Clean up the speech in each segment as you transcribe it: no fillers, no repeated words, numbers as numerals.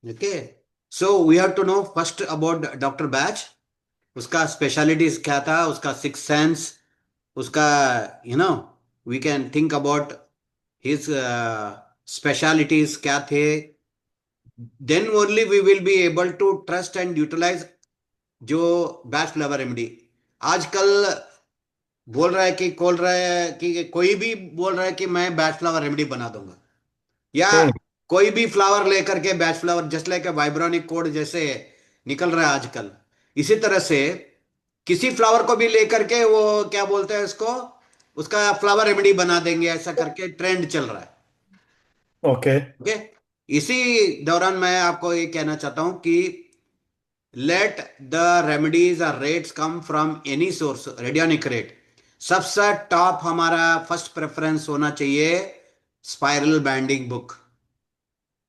Okay, so we have to know first about doctor Bach. उसका specialities क्या था, उसका सिक्स सेंस, उसका you know we can think about his specialities क्या थे। Then only we will be able to trust and utilize जो Bach flower remedy. आजकल बोल रहा है कि खोल रहा है कि कोई भी बोल रहा है कि मैं बैच फ्लावर रेमेडी बना दूंगा, या हम्म। कोई भी फ्लावर लेकर के batch flower just like vibronic code जैसे निकल रहा है आजकल। इसी तरह से किसी फ्लावर को भी लेकर के वो क्या बोलते हैं इसको, उसका फ्लावर रेमेडी बना देंगे, ऐसा करके ट्रेंड चल रहा है। ओके। ओके, इसी दौरान मैं आपको ये कहना चाहता हूं कि लेट द रेमेडीज और rates come from any source, radionic rate सबसे टॉप हमारा फर्स्ट प्रेफरेंस होना चाहिए, स्पाइरल बाइंडिंग बुक।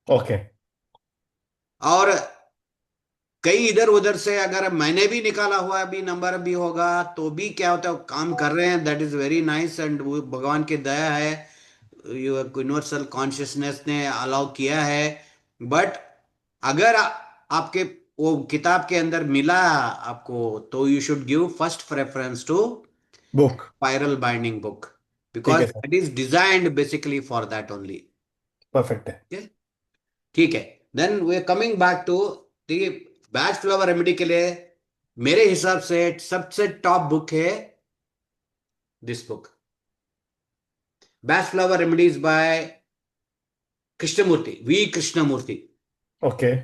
ओके। और कई इधर उधर से अगर मैंने भी निकाला हुआ भी नंबर भी होगा तो भी क्या होता है, काम कर रहे हैं, that is very nice, and भगवान की दया है, यूनिवर्सल कॉन्शियसनेस ने अलाउ किया है। बट अगर आपके वो किताब के अंदर मिला आपको, तो you should give first preference to book. Spiral binding book, ठीक बिकॉज है sir. It is designed basically for that only. Perfect है। ठीक है, then way coming back to the Bach flower remedy के लिए मेरे हिसाब से सबसे टॉप बुक है this book, Bach flower remedies by Krishnamurthy, V Krishnamurthy. Okay.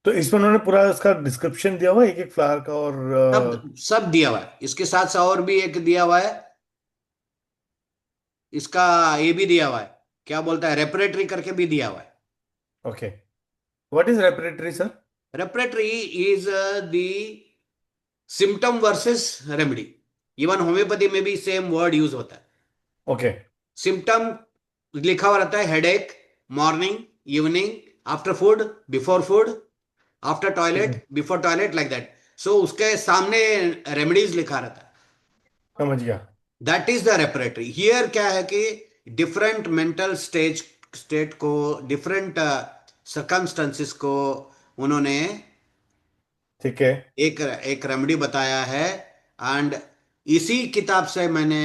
तो इसमें उन्होंने पूरा इसका डिस्क्रिप्शन दिया हुआ है एक एक फ्लावर का, और सब सब दिया हुआ है, इसके साथ साथ और भी एक दिया हुआ है, इसका ये भी दिया हुआ है, क्या बोलता है, रेपरेटरी करके भी दिया हुआ है। Okay. What is repertory sir? Repertory is the symptom versus remedy. Even homoeopathy में भी सेम वर्ड यूज होता है। ओके। सिम्टम लिखा हुआ रहता है, headache, morning, evening, after food, before food, after ठीक है। Toilet, before toilet, like that. So उसके सामने रेमेडीज लिखा रहता है। समझ गया। That is the repertory. Here क्या है कि डिफरेंट मेंटल स्टेट को, डिफरेंट सरकमस्टेंसेस को उन्होंने ठीक है। एक एक रेमेडी बताया है। एंड इसी किताब से मैंने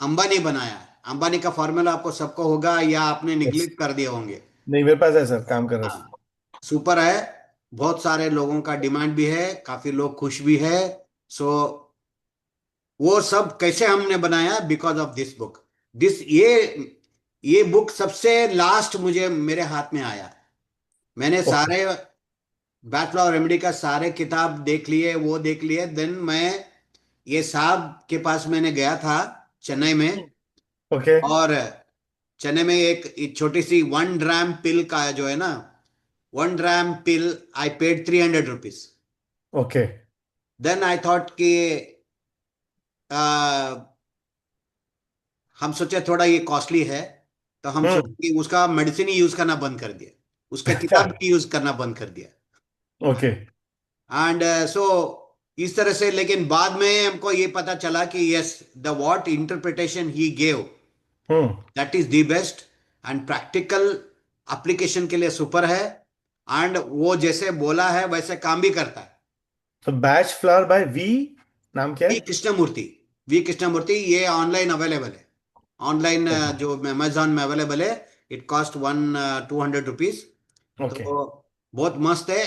अंबानी बनाया है। अंबानी का फॉर्मूला आपको सबको होगा या आपने यस। निग्लेक्ट कर दिए होंगे। नहीं, मेरे पास है सर, काम कर रहा है। हाँ, सुपर है, बहुत सारे लोगों का डिमांड भी है, काफी लोग खुश भी है। सो वो सब कैसे हमने बनाया, because of this book. This ये बुक सबसे लास्ट मुझे मेरे हाथ में आया। मैंने ओके। सारे बैचलर ऑफ रेमेडी का सारे किताब देख लिए, वो देख लिए, देन मैं ये साहब के पास मैंने गया था चेन्नई में। ओके। और चेन्नई में एक छोटी सी 1 ड्राम पिल का जो है ना, 1 dram pill I paid ₹300। Okay. Then I thought कि हम सोचे थोड़ा ये कॉस्टली है, तो हम हम्म। सोचे कि उसका मेडिसिन ही यूज करना बंद कर दिया, उसका अच्छा। किताब ही यूज करना बंद कर दिया। ओके। एंड सो इस तरह से, लेकिन बाद में हमको ये पता चला कि yes, the what interpretation he gave, hmm. That is the best, and practical application के लिए सुपर है। एंड वो जैसे बोला है वैसे काम भी करता है। तो बैच फ्लावर बाय वी, नाम क्या वी है? कृष्णमूर्ति, वी कृष्णमूर्ति, ये ऑनलाइन अवेलेबल है। Online okay. जो अमेजोन में अवेलेबल है। It cost one ₹200। ओके। तो बहुत मस्त है,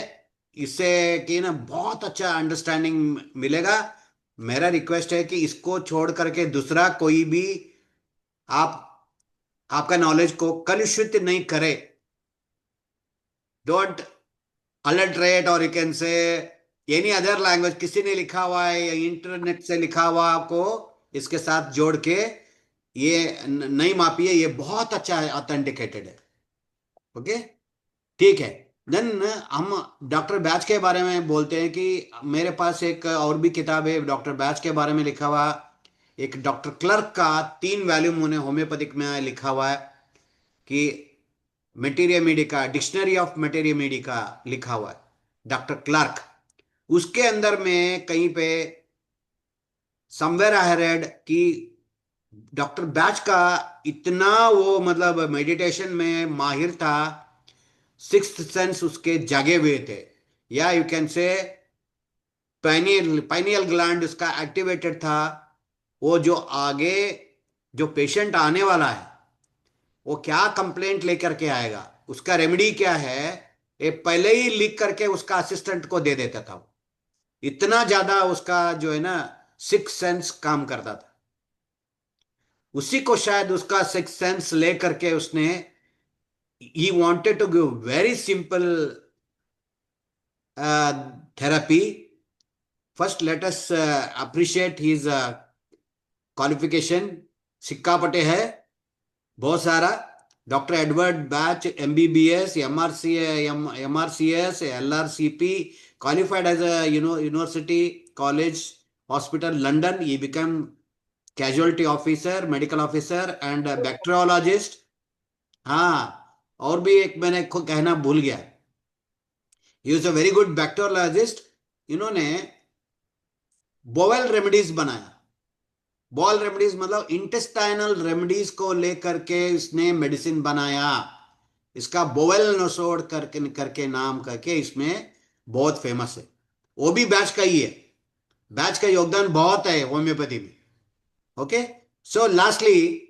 इससे कि ना बहुत अच्छा अंडरस्टैंडिंग मिलेगा। मेरा रिक्वेस्ट है कि इसको छोड़ करके दूसरा कोई भी आप आपका नॉलेज को कलुषित नहीं करे। डोंट अल्टरेट, और यू कैन से एनी अदर लैंग्वेज, किसी ने लिखा हुआ है या इंटरनेट से लिखा हुआ आपको इसके साथ जोड़ के ये नहीं मापिए, ये बहुत अच्छा है, ऑथेंटिकेटेड है। ओके, ठीक है। देन हम डॉक्टर बैच के बारे में बोलते हैं कि मेरे पास एक और भी किताब है डॉक्टर बैच के बारे में लिखा हुआ। एक डॉक्टर क्लर्क का 3 वॉल्यूम उन्हें होम्योपैथिक में लिखा हुआ है कि मेटेरिया मेडिका, डिक्शनरी ऑफ मेटेरिया मेडिका लिखा हुआ है, डॉक्टर क्लार्क। उसके अंदर में कहीं पे समवेयर आई रेड कि डॉक्टर बैच का इतना वो मतलब मेडिटेशन में माहिर था, सिक्स्थ सेंस उसके जागे हुए थे, या यू कैन से पाइनियल ग्लैंड उसका एक्टिवेटेड था। वो जो आगे जो पेशेंट आने वाला है वो क्या कंप्लेंट लेकर के आएगा, उसका रेमेडी क्या है, ये पहले ही लिख करके उसका असिस्टेंट को दे देता था। इतना ज्यादा उसका जो है ना सिक्स सेंस काम करता था। उसी को शायद उसका सिक्स सेंस ले करके उसने ही wanted to give very simple therapy. First let us appreciate his qualification. सिक्का पटे है बहुत सारा। Doctor Edward Bach MBBS MRCS LRCP, qualified as a university college hospital London. He become casualty officer, medical officer and bacteriologist. हाँ, और भी एक मैंने कहना भूल गया, he is a very good bacteriologist. इन्होंने बोवेल रेमेडीज बनाया। बॉल रेमेडीज मतलब इंटेस्टाइनल रेमेडीज को लेकर के इसने मेडिसिन बनाया। इसका बोवेल नोसोड करके करके नाम करके इसमें बहुत फेमस है। वो भी बैच का ही है। बैच का योगदान बहुत है होम्योपैथी में। Okay, so lastly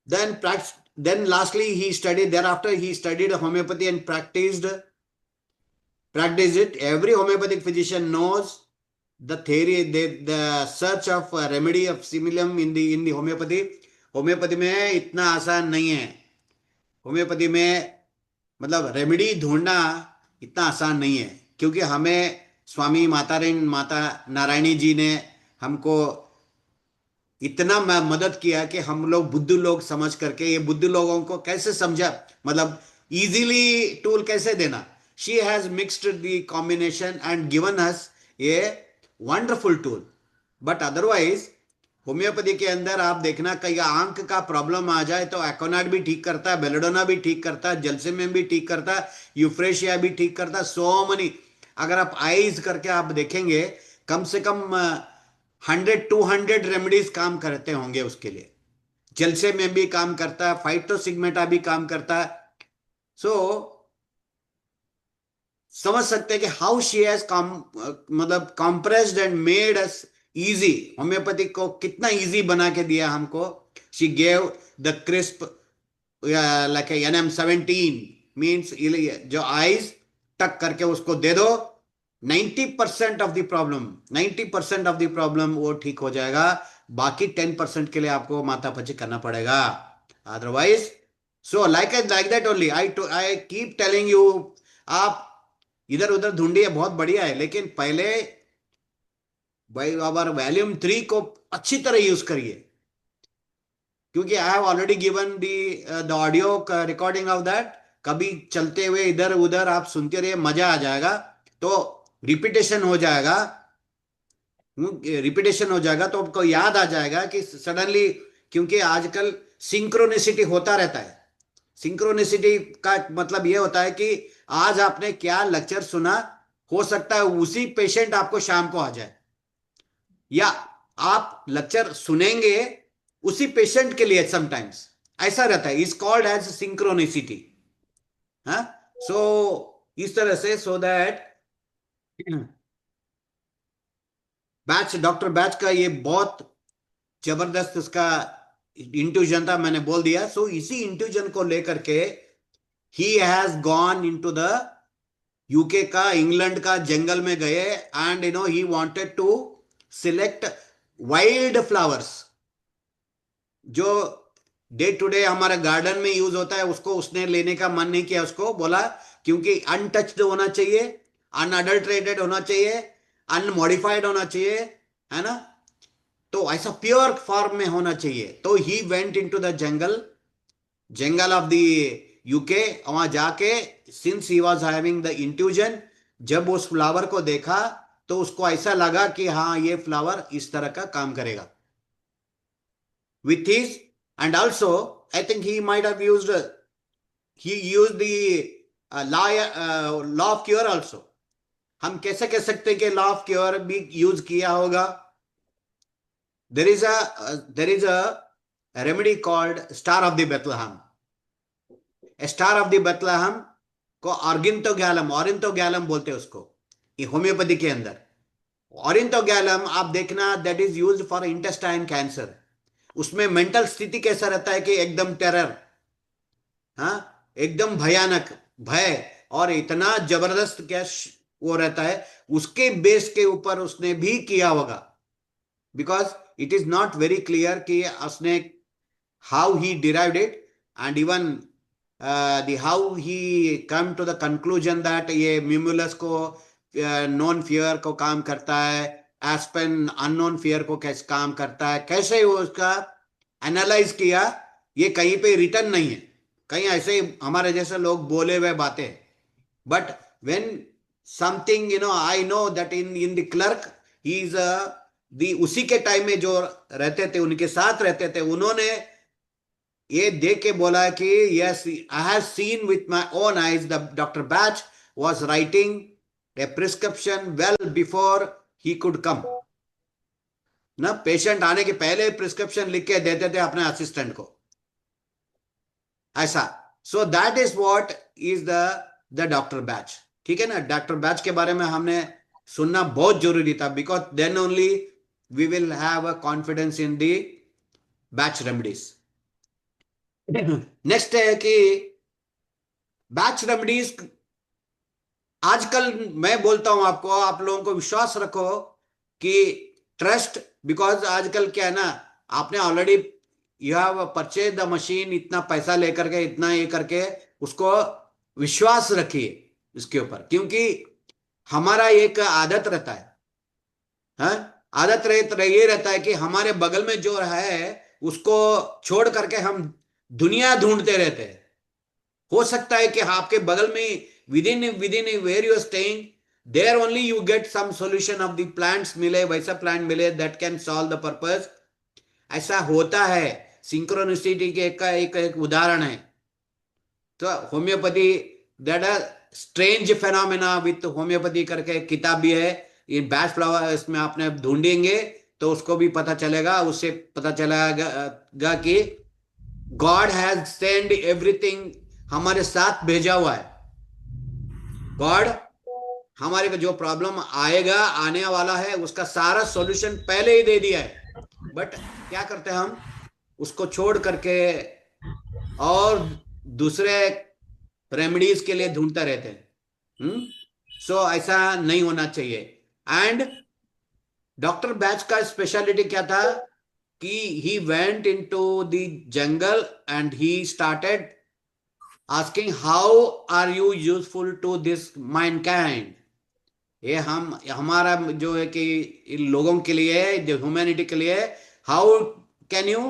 then lastly he studied, thereafter he studied homeopathy and practiced it. Every homeopathic physician knows the theory, the search of remedy of similum in the homeopathy. Homeopathy में इतना आसान नहीं है। Homeopathy में मतलब remedy ढूंढना इतना आसान नहीं है, क्योंकि हमें स्वामी माता नारायणी जी ने हमको इतना मदद किया कि हम लोग बुद्धू लोग समझ करके, ये बुद्धू लोगों को कैसे समझा, मतलब इजीली टूल कैसे देना। She has mixed the combination and given us a wonderful tool. But otherwise homeopathy के अंदर आप देखना, कहीं आंख का प्रॉब्लम आ जाए तो एकोनाट भी ठीक करता है, बेलेडोना भी ठीक करता है, जलसेमियम भी ठीक करता है, यूफ्रेशिया भी ठीक करता है, सो मनी। अगर आप आईज करके आप देखेंगे, कम से कम 100-200 रेमेडीज काम करते होंगे उसके लिए। जलसे में भी काम करता है, फाइटोसिग्मेटा भी काम करता है। सो समझ सकते हैं कि हाउ शी हैज मतलब compressed and made us easy. Homeopathy को कितना इजी बना के दिया हमको। She gave the crisp like NM17 means जो आइज टक करके उसको दे दो, 90% of the problem, 90% of the problem वो ठीक हो जाएगा। बाकी 10% के लिए आपको माथा पच्ची करना पड़ेगा otherwise. So like that only I keep telling you, आप इधर उधर ढूंढिए, बहुत बढ़िया है, लेकिन पहले भाई अवर वॉल्यूम 3 को अच्छी तरह यूज करिए, क्योंकि I have already given the audio recording of that. कभी चलते हुए इधर उधर आप सुनते रहिए, मजा आ जाएगा। तो रिपीटेशन हो जाएगा, रिपीटेशन हो जाएगा तो आपको याद आ जाएगा कि सडनली, क्योंकि आजकल सिंक्रोनिसिटी होता रहता है। सिंक्रोनिसिटी का मतलब यह होता है कि आज आपने क्या लेक्चर सुना, हो सकता है उसी पेशेंट आपको शाम को आ जाए, या आप लेक्चर सुनेंगे उसी पेशेंट के लिए समटाइम्स ऐसा रहता है। Is called as synchronicity. हाँ, सो इस तरह से, so that Bach, doctor Bach का ये बहुत जबरदस्त उसका इंट्यूजन था, मैंने बोल दिया। सो इसी इंट्यूजन को लेकर के ही has gone into the UK का, इंग्लैंड का जंगल में गए, and he wanted to select wild flowers जो डे टू डे हमारे गार्डन में यूज होता है, उसको उसने लेने का मन नहीं किया। उसको बोला क्योंकि अनटच्ड होना चाहिए, अनअडल्ट्रेटेड होना चाहिए, अनमॉडिफाइड होना चाहिए, है ना, तो ऐसा प्योर फॉर्म में होना चाहिए। तो ही went into the jungle of the UK. वहां जाके, since he was having the intuition, जब उस फ्लावर को देखा तो उसको ऐसा लगा कि हाँ, ये फ्लावर इस तरह का काम करेगा with his, and also I think he might have used the law of cure also. हम कैसे कह सकते हैं कि लॉ ऑफ क्योर भी यूज किया होगा। there is a remedy called Star of the Bethlehem. A Star of the Bethlehem को ऑरिंथोगैलम बोलते हैं उसको, ये होम्योपैथी के अंदर। ऑरिंथोगैलम आप देखना, that is used for intestine cancer. उसमें मेंटल स्थिति कैसा रहता है कि एकदम टेरर, हाँ, एकदम भयानक भय, और इतना जबरदस्त क्या वो रहता है, उसके बेस के ऊपर उसने भी किया होगा। Because it is not very clear कि उसने how he derived it, and even the how he came to the conclusion that ये म्यूमुलस को नॉन फियर को काम करता है, एस्पेन अननोन फियर को कैसे काम करता है, कैसे वो उसका एनालाइज किया, ये कहीं पे रिटर्न नहीं है। कहीं ऐसे ही हमारे जैसे लोग बोले हुए बातें। But when something, I know that in the clerk, he is the उसी के टाइम में जो रहते थे, उनके साथ रहते थे, उन्होंने ये देख के बोला कि yes, I have seen with my own eyes the doctor batch was writing a prescription well before he could come. ना पेशेंट आने के पहले प्रिस्क्रिप्शन लिख के देते थे अपने असिस्टेंट को, ऐसा। So that is what is the doctor batch. ठीक है ना, डॉक्टर बैच के बारे में हमने सुनना बहुत जरूरी था, because then only we will have a confidence in the Bach remedies. Next है कि बैच रेमेडीज आजकल, मैं बोलता हूं आपको, आप लोगों को विश्वास रखो कि ट्रस्ट, बिकॉज आजकल क्या है ना, आपने already you have purchase the machine, इतना पैसा लेकर के, इतना ये करके उसको विश्वास रखिए इसके ऊपर, क्योंकि हमारा एक आदत रहता है, हाँ, आदत ये रहता है कि हमारे बगल में जो है उसको छोड़ करके हम दुनिया ढूंढते रहते हैं। हो सकता है कि आपके बगल में within where you are staying, there only you get some solution of the plants मिले, वैसा प्लांट मिले that can solve the purpose. ऐसा होता है, सिंक्रोनिसिटी के एक उदाहरण है। तो homeopathy, that a strange phenomena with homeopathy करके एक किताब भी है, ये बैच फ्लावर, इसमें आपने ढूंढेंगे तो उसको भी पता चलेगा, उससे पता चलेगा कि गॉड हैज सेंड एवरीथिंग, हमारे साथ भेजा हुआ है। गॉड हमारे को जो प्रॉब्लम आएगा, आने वाला है, उसका सारा सॉल्यूशन पहले ही दे दिया है। बट क्या करते हैं हम, उसको छोड़ करके और दूसरे रेमेडीज के लिए ढूंढते रहते हैं। सो ऐसा नहीं होना चाहिए। एंड डॉक्टर बैच का स्पेशलिटी क्या था कि he went into the jungle and he started asking how are you useful to this mankind. ये हम हमारा जो है कि इन लोगों के लिए, जो ह्यूमैनिटी के लिए, how can you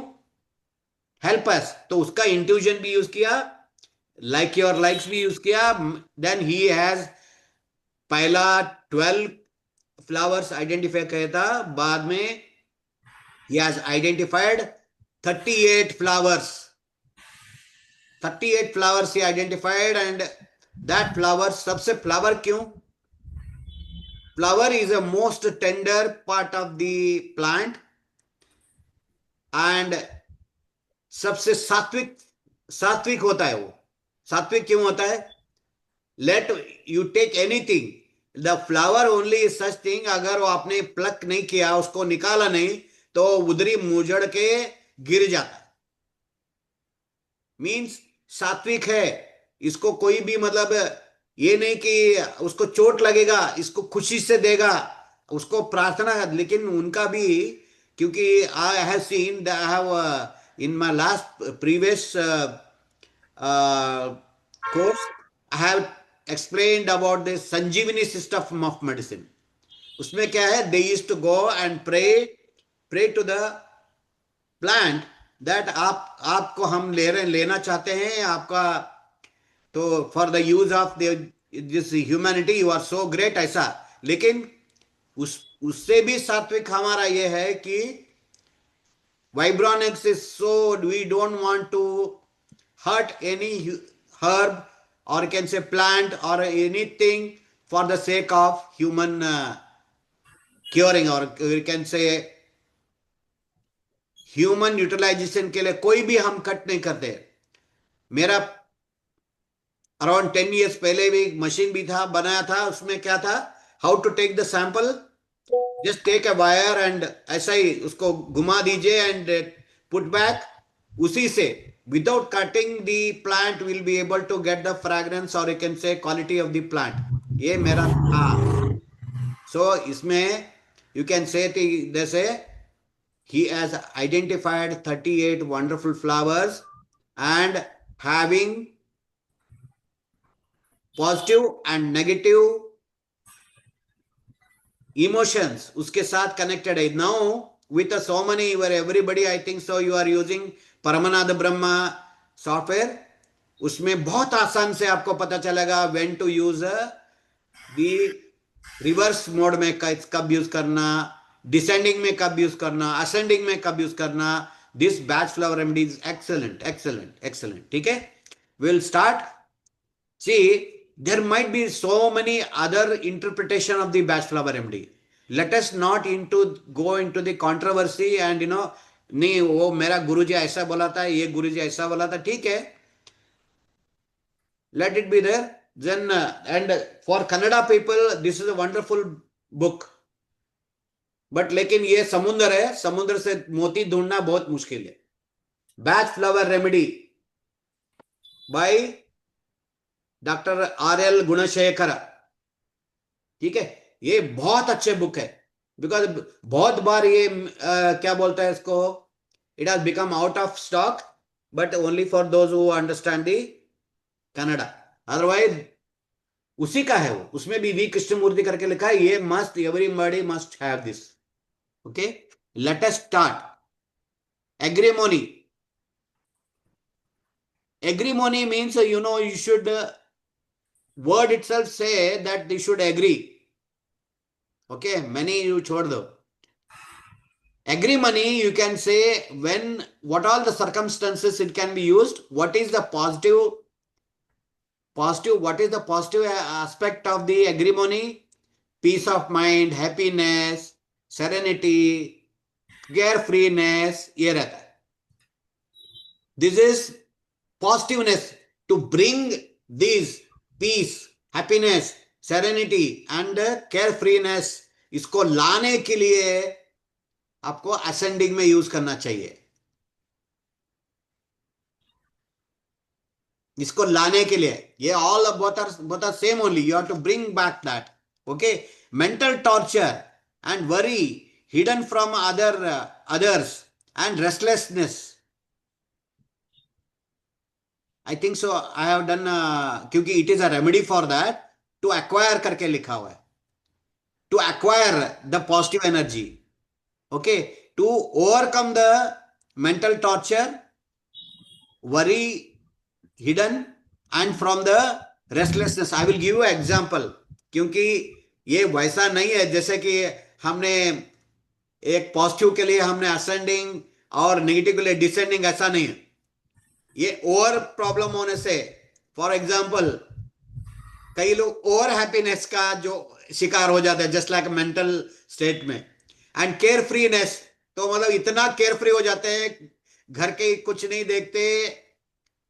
help us, तो उसका इंट्यूजन भी यूज किया, लाइक योर लाइक्स भी यूज किया। देन ही हैज पहला 12 फ्लावर्स आइडेंटिफाई किया था, बाद में he has identified 38 flowers, 38 flowers he identified। and that flower, सबसे फ्लावर क्यों, flower is a most tender part of the plant, and सबसे सात्विक, सात्विक होता है वो। सात्विक क्यों होता है, let you take anything, the flower only is such thing, अगर वो आपने प्लक नहीं किया, उसको निकाला नहीं, तो उधरी मुजड़ के गिर जाता है। मीन्स सात्विक है, इसको कोई भी मतलब ये नहीं कि उसको चोट लगेगा, इसको खुशी से देगा, उसको प्रार्थना। लेकिन उनका भी, क्योंकि I have seen, I have in my last previous course, I have explained about the Sanjeevani system of medicine. उसमें क्या है, they used to go and pray to the plant, that आपको हम लेना चाहते हैं आपका, तो for the use of this humanity you are so great, ऐसा। लेकिन उससे भी सात्विक हमारा ये है कि vibronics is so, we don't want to hurt any herb, or can say plant, or anything for the sake of human curing, or we can say human utilization के लिए कोई भी हम कट नहीं करते। मेरा अराउंड 10 years पहले भी मशीन भी था, बनाया था, उसमें क्या था, how to take the sample, just take a wire and ऐसा ही उसको घुमा दीजिए एंड पुट बैक, उसी से without cutting the plant will be able to get the fragrance और you can say quality of the plant. ये मेरा था। सो इसमें यू कैन से जैसे he has identified 38 wonderful flowers and having positive and negative emotions उसके साथ connected है। now with so many where everybody I think so you are using Paramananda Brahma software, उसमें बहुत आसान से आपको पता चलेगा when to use the reverse mode में कब यूज करना, डिसेंडिंग में कब यूज करना, असेंडिंग में कब यूज करना। This Bach flower remedy is excellent excellent excellent. ठीक है, will start. See there might be so many other interpretation of the Bach flower remedy. Let us not into go into the controversy and you know, नहीं वो मेरा गुरुजी ऐसा बोला था, ये गुरुजी ऐसा बोला था, ठीक है, let it be there. Then and for Kannada people this is a wonderful book, but लेकिन ये समुद्र है, समुद्र से मोती ढूंढना बहुत मुश्किल है। Bach flower remedy by doctor RL Gunasekhar. ठीक है, ये बहुत अच्छे बुक है, बिकॉज बहुत बार ये क्या बोलता है इसको, it has become out of stock, but only for those who understand the Kannada, otherwise उसी का है वो, उसमें भी वी कृष्णमूर्ति करके लिखा है। ये must, everybody must have this. Okay, let us start. Agrimony, agrimony means you know you should word itself say that they should agree। okay, many you छोड़ दो। agrimony you can say when, what all the circumstances it can be used, what is the positive, what is the positive aspect of the agrimony, peace of mind, happiness, serenity, carefreeness, ये रहता है। this is positiveness, to bring these peace, happiness, serenity and carefreeness, इसको लाने के लिए आपको ascending में use करना चाहिए। इसको लाने के लिए ये all both are same only, you have to bring back that. Okay, mental torture and worry hidden from others and restlessness, I think so I have done, क्योंकि it is a remedy for that, to acquire करके लिखा हुआ है, to acquire the positive energy. Okay, to overcome the mental torture, worry hidden and from the restlessness. I will give you example, क्योंकि ये वैसा नहीं है जैसे कि हमने एक पॉजिटिव के लिए हमने असेंडिंग और नेगेटिव के लिए डिसेंडिंग, ऐसा नहीं है। ये ओवर प्रॉब्लम होने से, फॉर एग्जाम्पल कई लोग ओवर हैप्पीनेस का जो शिकार हो जाते हैं, जस्ट लाइक मेंटल स्टेट में, एंड केयर फ्रीनेस, तो मतलब इतना केयर फ्री हो जाते हैं, घर के कुछ नहीं देखते,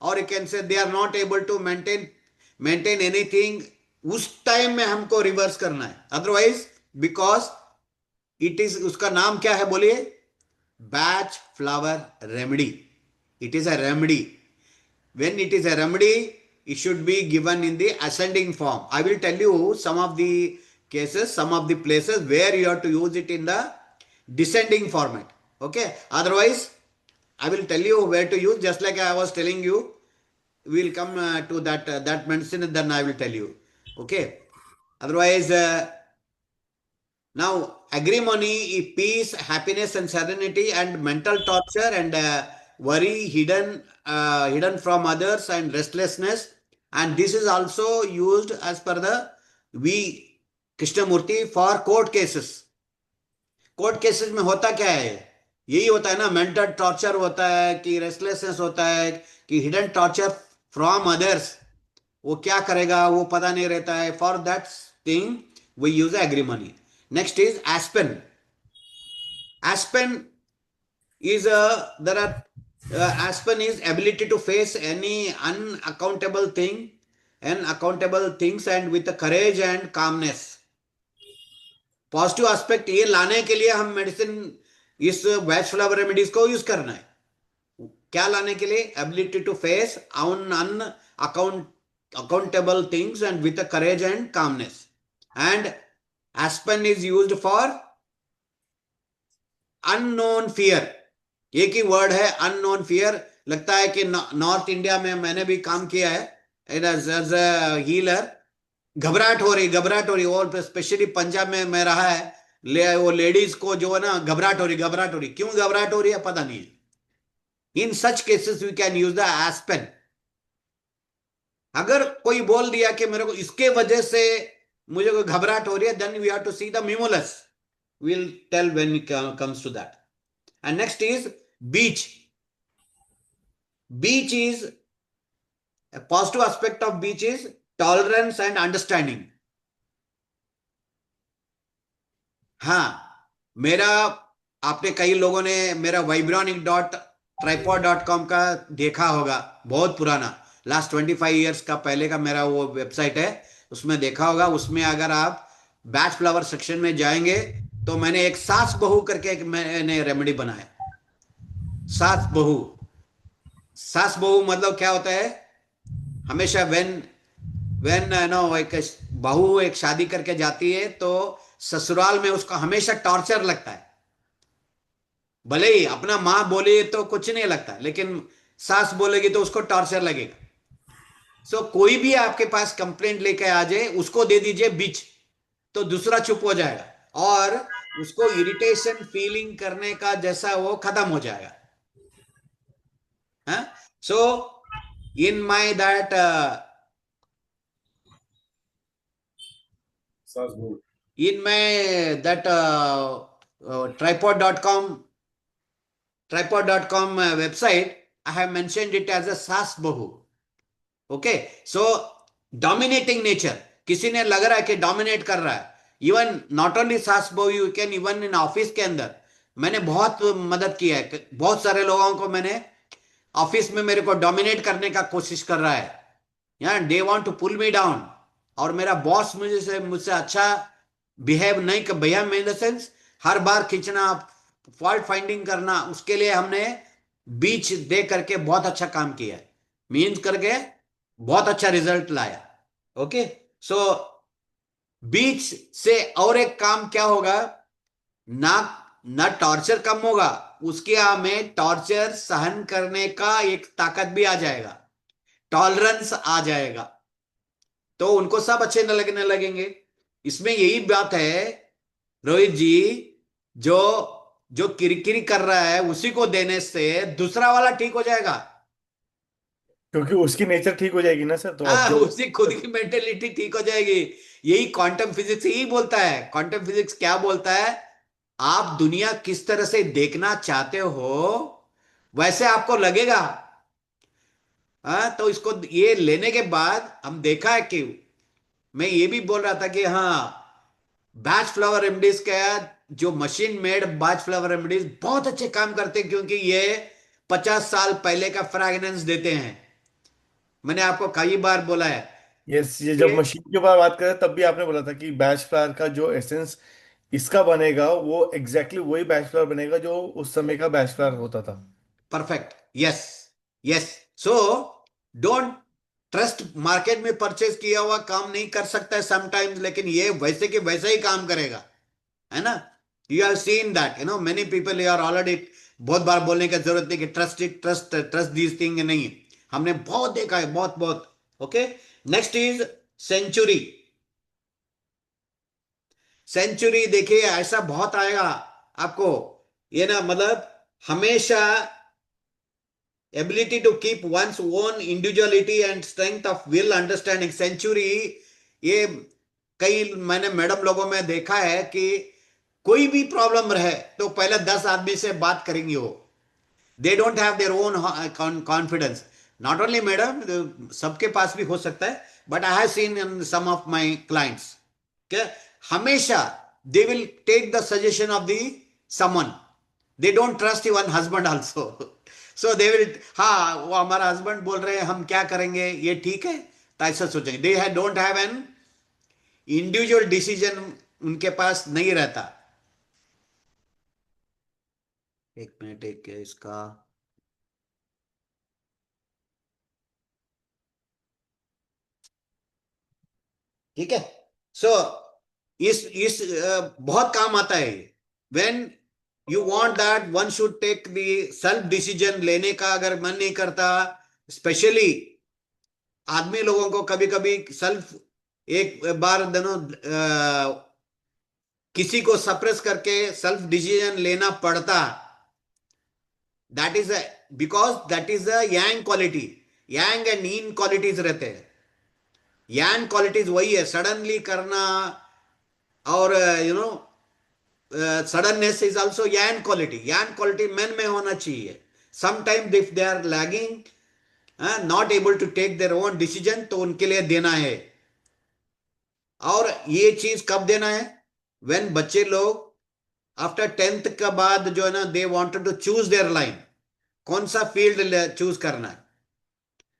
और you can say they are not able to maintain anything. उस टाइम में हमको रिवर्स करना है, अदरवाइज बिकॉज इट इज, उसका नाम क्या है बोलिए, batch flower remedy. It is a remedy. when it is a remedy, it should be given in the ascending form. I will tell you some of the cases, some of the places where you have to use it in the descending format. Okay, otherwise I will tell you where to use, just like I was telling you. We will come to that medicine and then I will tell you. Okay, otherwise now agrimony, peace, happiness and serenity, and mental torture and worry hidden from others and restlessness, and this is also used as per the V Krishnamurti for court cases। Court cases में होता क्या है, यही होता है ना, mental torture होता है, कि रेस्टलेसनेस होता है, कि हिडन टॉर्चर फ्रॉम अदर्स, वो क्या करेगा वो पता नहीं रहता है। For that thing we use agrimony. Next is aspen. Aspen is there are aspen is ability to face any unaccountable thing and accountable things and with the courage and calmness. Positive aspect ये लाने के लिए हम medicine, इस वेज flower remedies को use करना है। क्या लाने के लिए? Ability to face accountable things and with courage and calmness. And aspen is used for unknown fear. एक ही वर्ड है, अननोन फियर। लगता है कि नॉर्थ इंडिया में मैंने भी काम किया है एज अ हीलर। घबराहट हो रही, और स्पेशली पंजाब में मैं रहा है, वो लेडीज को जो है ना घबराहट हो रही। क्यों घबराहट हो रही है पता नहीं है। In such cases we can use the aspen. अगर कोई बोल दिया कि मेरे को इसके वजह से मुझे कोई घबराहट हो रही है, then we have to see the mimulus, we'll tell when it comes to that. And next is beach. Beach is a positive aspect of beach is tolerance and understanding. हाँ, मेरा, आपने कई लोगों ने मेरा vibronic.tripod.com का देखा होगा, बहुत पुराना, लास्ट 25 ईयर्स का पहले का मेरा वो वेबसाइट है, उसमें देखा होगा। उसमें अगर आप बैच फ्लावर सेक्शन में जाएंगे तो मैंने एक सास बहू करके एक मैंने रेमेडी बनाया। सास बहू मतलब क्या होता है? हमेशा वेन वेन नो एक बहू एक शादी करके जाती है तो ससुराल में उसको हमेशा टॉर्चर लगता है। भले ही अपना माँ बोले तो कुछ नहीं लगता, लेकिन सास बोलेगी तो उसको टॉर्चर लगेगा। सो कोई भी आपके पास कंप्लेंट लेके आ जाए, उसको दे दीजिए बीच, तो दूसरा चुप हो जाएगा और उसको इरिटेशन फीलिंग करने का जैसा वो खत्म हो जाएगा। सो इन माई दैट सास बहू। in my that tripod.com website, I have mentioned it as a sas bahu. Okay, so dominating nature, किसी ने लग रहा है कि डोमिनेट कर रहा है, इवन नॉट ओनली सास बहू, you can even in office के अंदर मैंने बहुत मदद किया है। बहुत सारे लोगों को मैंने ऑफिस में मेरे को डोमिनेट करने का कोशिश कर रहा है, या they want to pull me down, और मेरा बॉस मुझसे अच्छा बिहेव नहीं कर भैया, इन द सेंस हर बार खींचना, फॉल्ट फाइंडिंग करना, उसके लिए हमने बीच दे करके बहुत अच्छा काम किया है, मीन्स करके बहुत अच्छा रिजल्ट लाया। ओके, सो बीच से और एक काम क्या होगा ना, ना टॉर्चर कम होगा, उसके हमें टॉर्चर सहन करने का एक ताकत भी आ जाएगा, टॉलरेंस आ जाएगा, तो उनको सब अच्छे न लगने लगेंगे। इसमें यही बात है रोहित जी, जो जो किरकिरी कर रहा है उसी को देने से दूसरा वाला ठीक हो जाएगा। क्योंकि उसकी नेचर ठीक हो जाएगी ना सर, तो अब हाँ, जो उसकी खुद की मेंटेलिटी ठीक हो जाएगी। यही क्वांटम फिजिक्स ही बोलता है। क्वांटम फिजिक्स क्या बोलता है? आप दुनिया किस तरह से देखना चाहते हो वैसे आपको लगेगा। हाँ, तो इसको ये लेने के बाद हम देखा है कि मैं ये भी बोल रहा था कि हाँ, बैच फ्लावर रेमेडीज का जो machine made batch flower remedies बहुत अच्छे काम करते हैं, क्योंकि ये 50 साल पहले का फ्रेगनेंस देते हैं। मैंने आपको कई बार बोला है। यस, ये जब ये मशीन के बारे में बात करें तब भी आपने बोला था कि बैच फ्लावर का जो एसेंस इसका बनेगा वो एग्जैक्टली वही बैच फ्लावर बनेगा जो उस समय का बैच फ्लावर होता था। Perfect, yes, yes. So don't trust, market में परचेज किया हुआ काम नहीं कर सकता है समटाइम्स, लेकिन ये वैसे के वैसा ही काम करेगा, है ना। You have seen that, many people are already, बहुत बार बोलने की जरूरत नहीं कि trust it, trust trust these thing, नहीं, हमने बहुत देखा है, बहुत बहुत। Okay, next is centaury. Centaury देखिए, ऐसा बहुत आएगा आपको, ये ना मतलब हमेशा ability to keep one's own individuality and strength of will understanding centaury. ये कई मैंने मैडम लोगों में देखा है कि कोई भी प्रॉब्लम रहे तो पहले 10 आदमी से बात करेंगे वो, they don't have their own confidence. Not only madam, सबके पास भी हो सकता है, but I have seen in some of my clients कि हमेशा they will take the suggestion of the someone, they don't trust even husband also. So they will, हाँ वो हमारा हस्बैंड बोल रहे हैं, हम क्या करेंगे, ये ठीक है, तो ऐसा सोचेंगे, दे don't have an individual decision, उनके पास नहीं रहता। एक मिनट, एक इसका, ठीक है। सो इस बहुत काम आता है। When you want that one should take the self decision लेने का अगर मन नहीं करता, स्पेशली आदमी लोगों को कभी कभी सेल्फ, एक बार दोनों किसी को सप्रेस करके सेल्फ डिसीजन लेना पड़ता। That is because that is a yang quality. Yang and yin qualities रहते हैं। यांग क्वालिटीज वही है, सडनली करना, और suddenness is also yang quality. Yang quality man में होना चाहिए। Sometimes if they are lagging, not able to take their own decision, तो उनके लिए देना है। और ये चीज कब देना है? व्हेन बच्चे लोग आफ्टर 10th के बाद जो है ना, they wanted to choose their line, कौन सा फील्ड चूज करना है,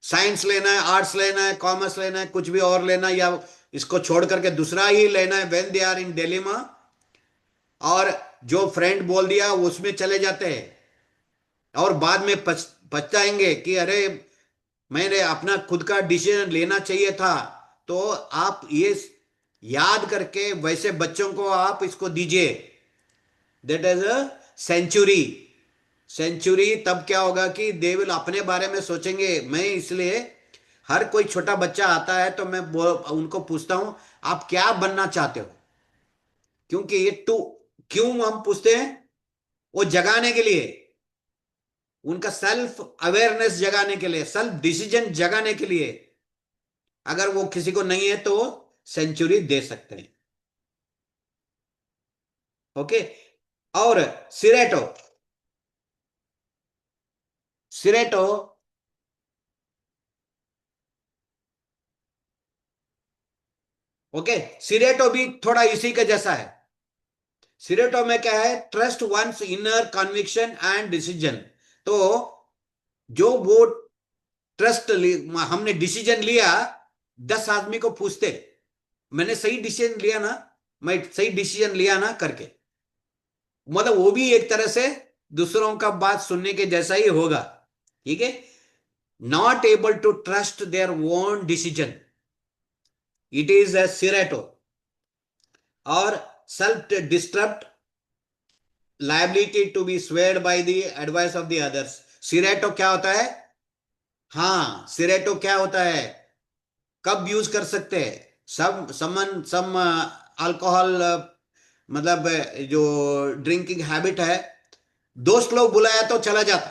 साइंस लेना है, आर्ट्स लेना है, कॉमर्स लेना है, कुछ भी और लेना है, या इसको छोड़ करके दूसरा ही लेना है, when they are in dilemma, और जो फ्रेंड बोल दिया उसमें चले जाते हैं, और बाद में पछताएंगे कि अरे मैंने अपना खुद का डिसीजन लेना चाहिए था। तो आप ये याद करके वैसे बच्चों को आप इसको दीजिए, that is a centaury. Centaury तब क्या होगा कि दे विल अपने बारे में सोचेंगे। मैं इसलिए हर कोई छोटा बच्चा आता है तो मैं उनको पूछता हूं आप क्या बनना चाहते हो, क्योंकि ये टू, क्यों हम पूछते हैं? वो जगाने के लिए, उनका सेल्फ अवेयरनेस जगाने के लिए, सेल्फ डिसीजन जगाने के लिए। अगर वो किसी को नहीं है तो सेंचुरी दे सकते हैं। ओके। और सिरेटो, सिरेटो, ओके, सिरेटो भी थोड़ा इसी के जैसा है। सिरेटो में क्या है? Trust one's inner conviction and decision. तो जो वो ट्रस्ट हमने डिसीजन लिया, 10 आदमी को पूछते मैंने सही डिसीजन लिया ना, मैं सही डिसीजन लिया ना करके, मतलब वो भी एक तरह से दूसरों का बात सुनने के जैसा ही होगा। ठीक है। Not able to trust their own decision, it is a cerato. और self distrust, liability to be swayed by the advice of the others. Cerato क्या होता है? हाँ, सिरेटो क्या होता है, कब यूज कर सकते हैं? सम अल्कोहल, मतलब जो ड्रिंकिंग हैबिट है, दोस्त लोग बुलाया तो चला जाता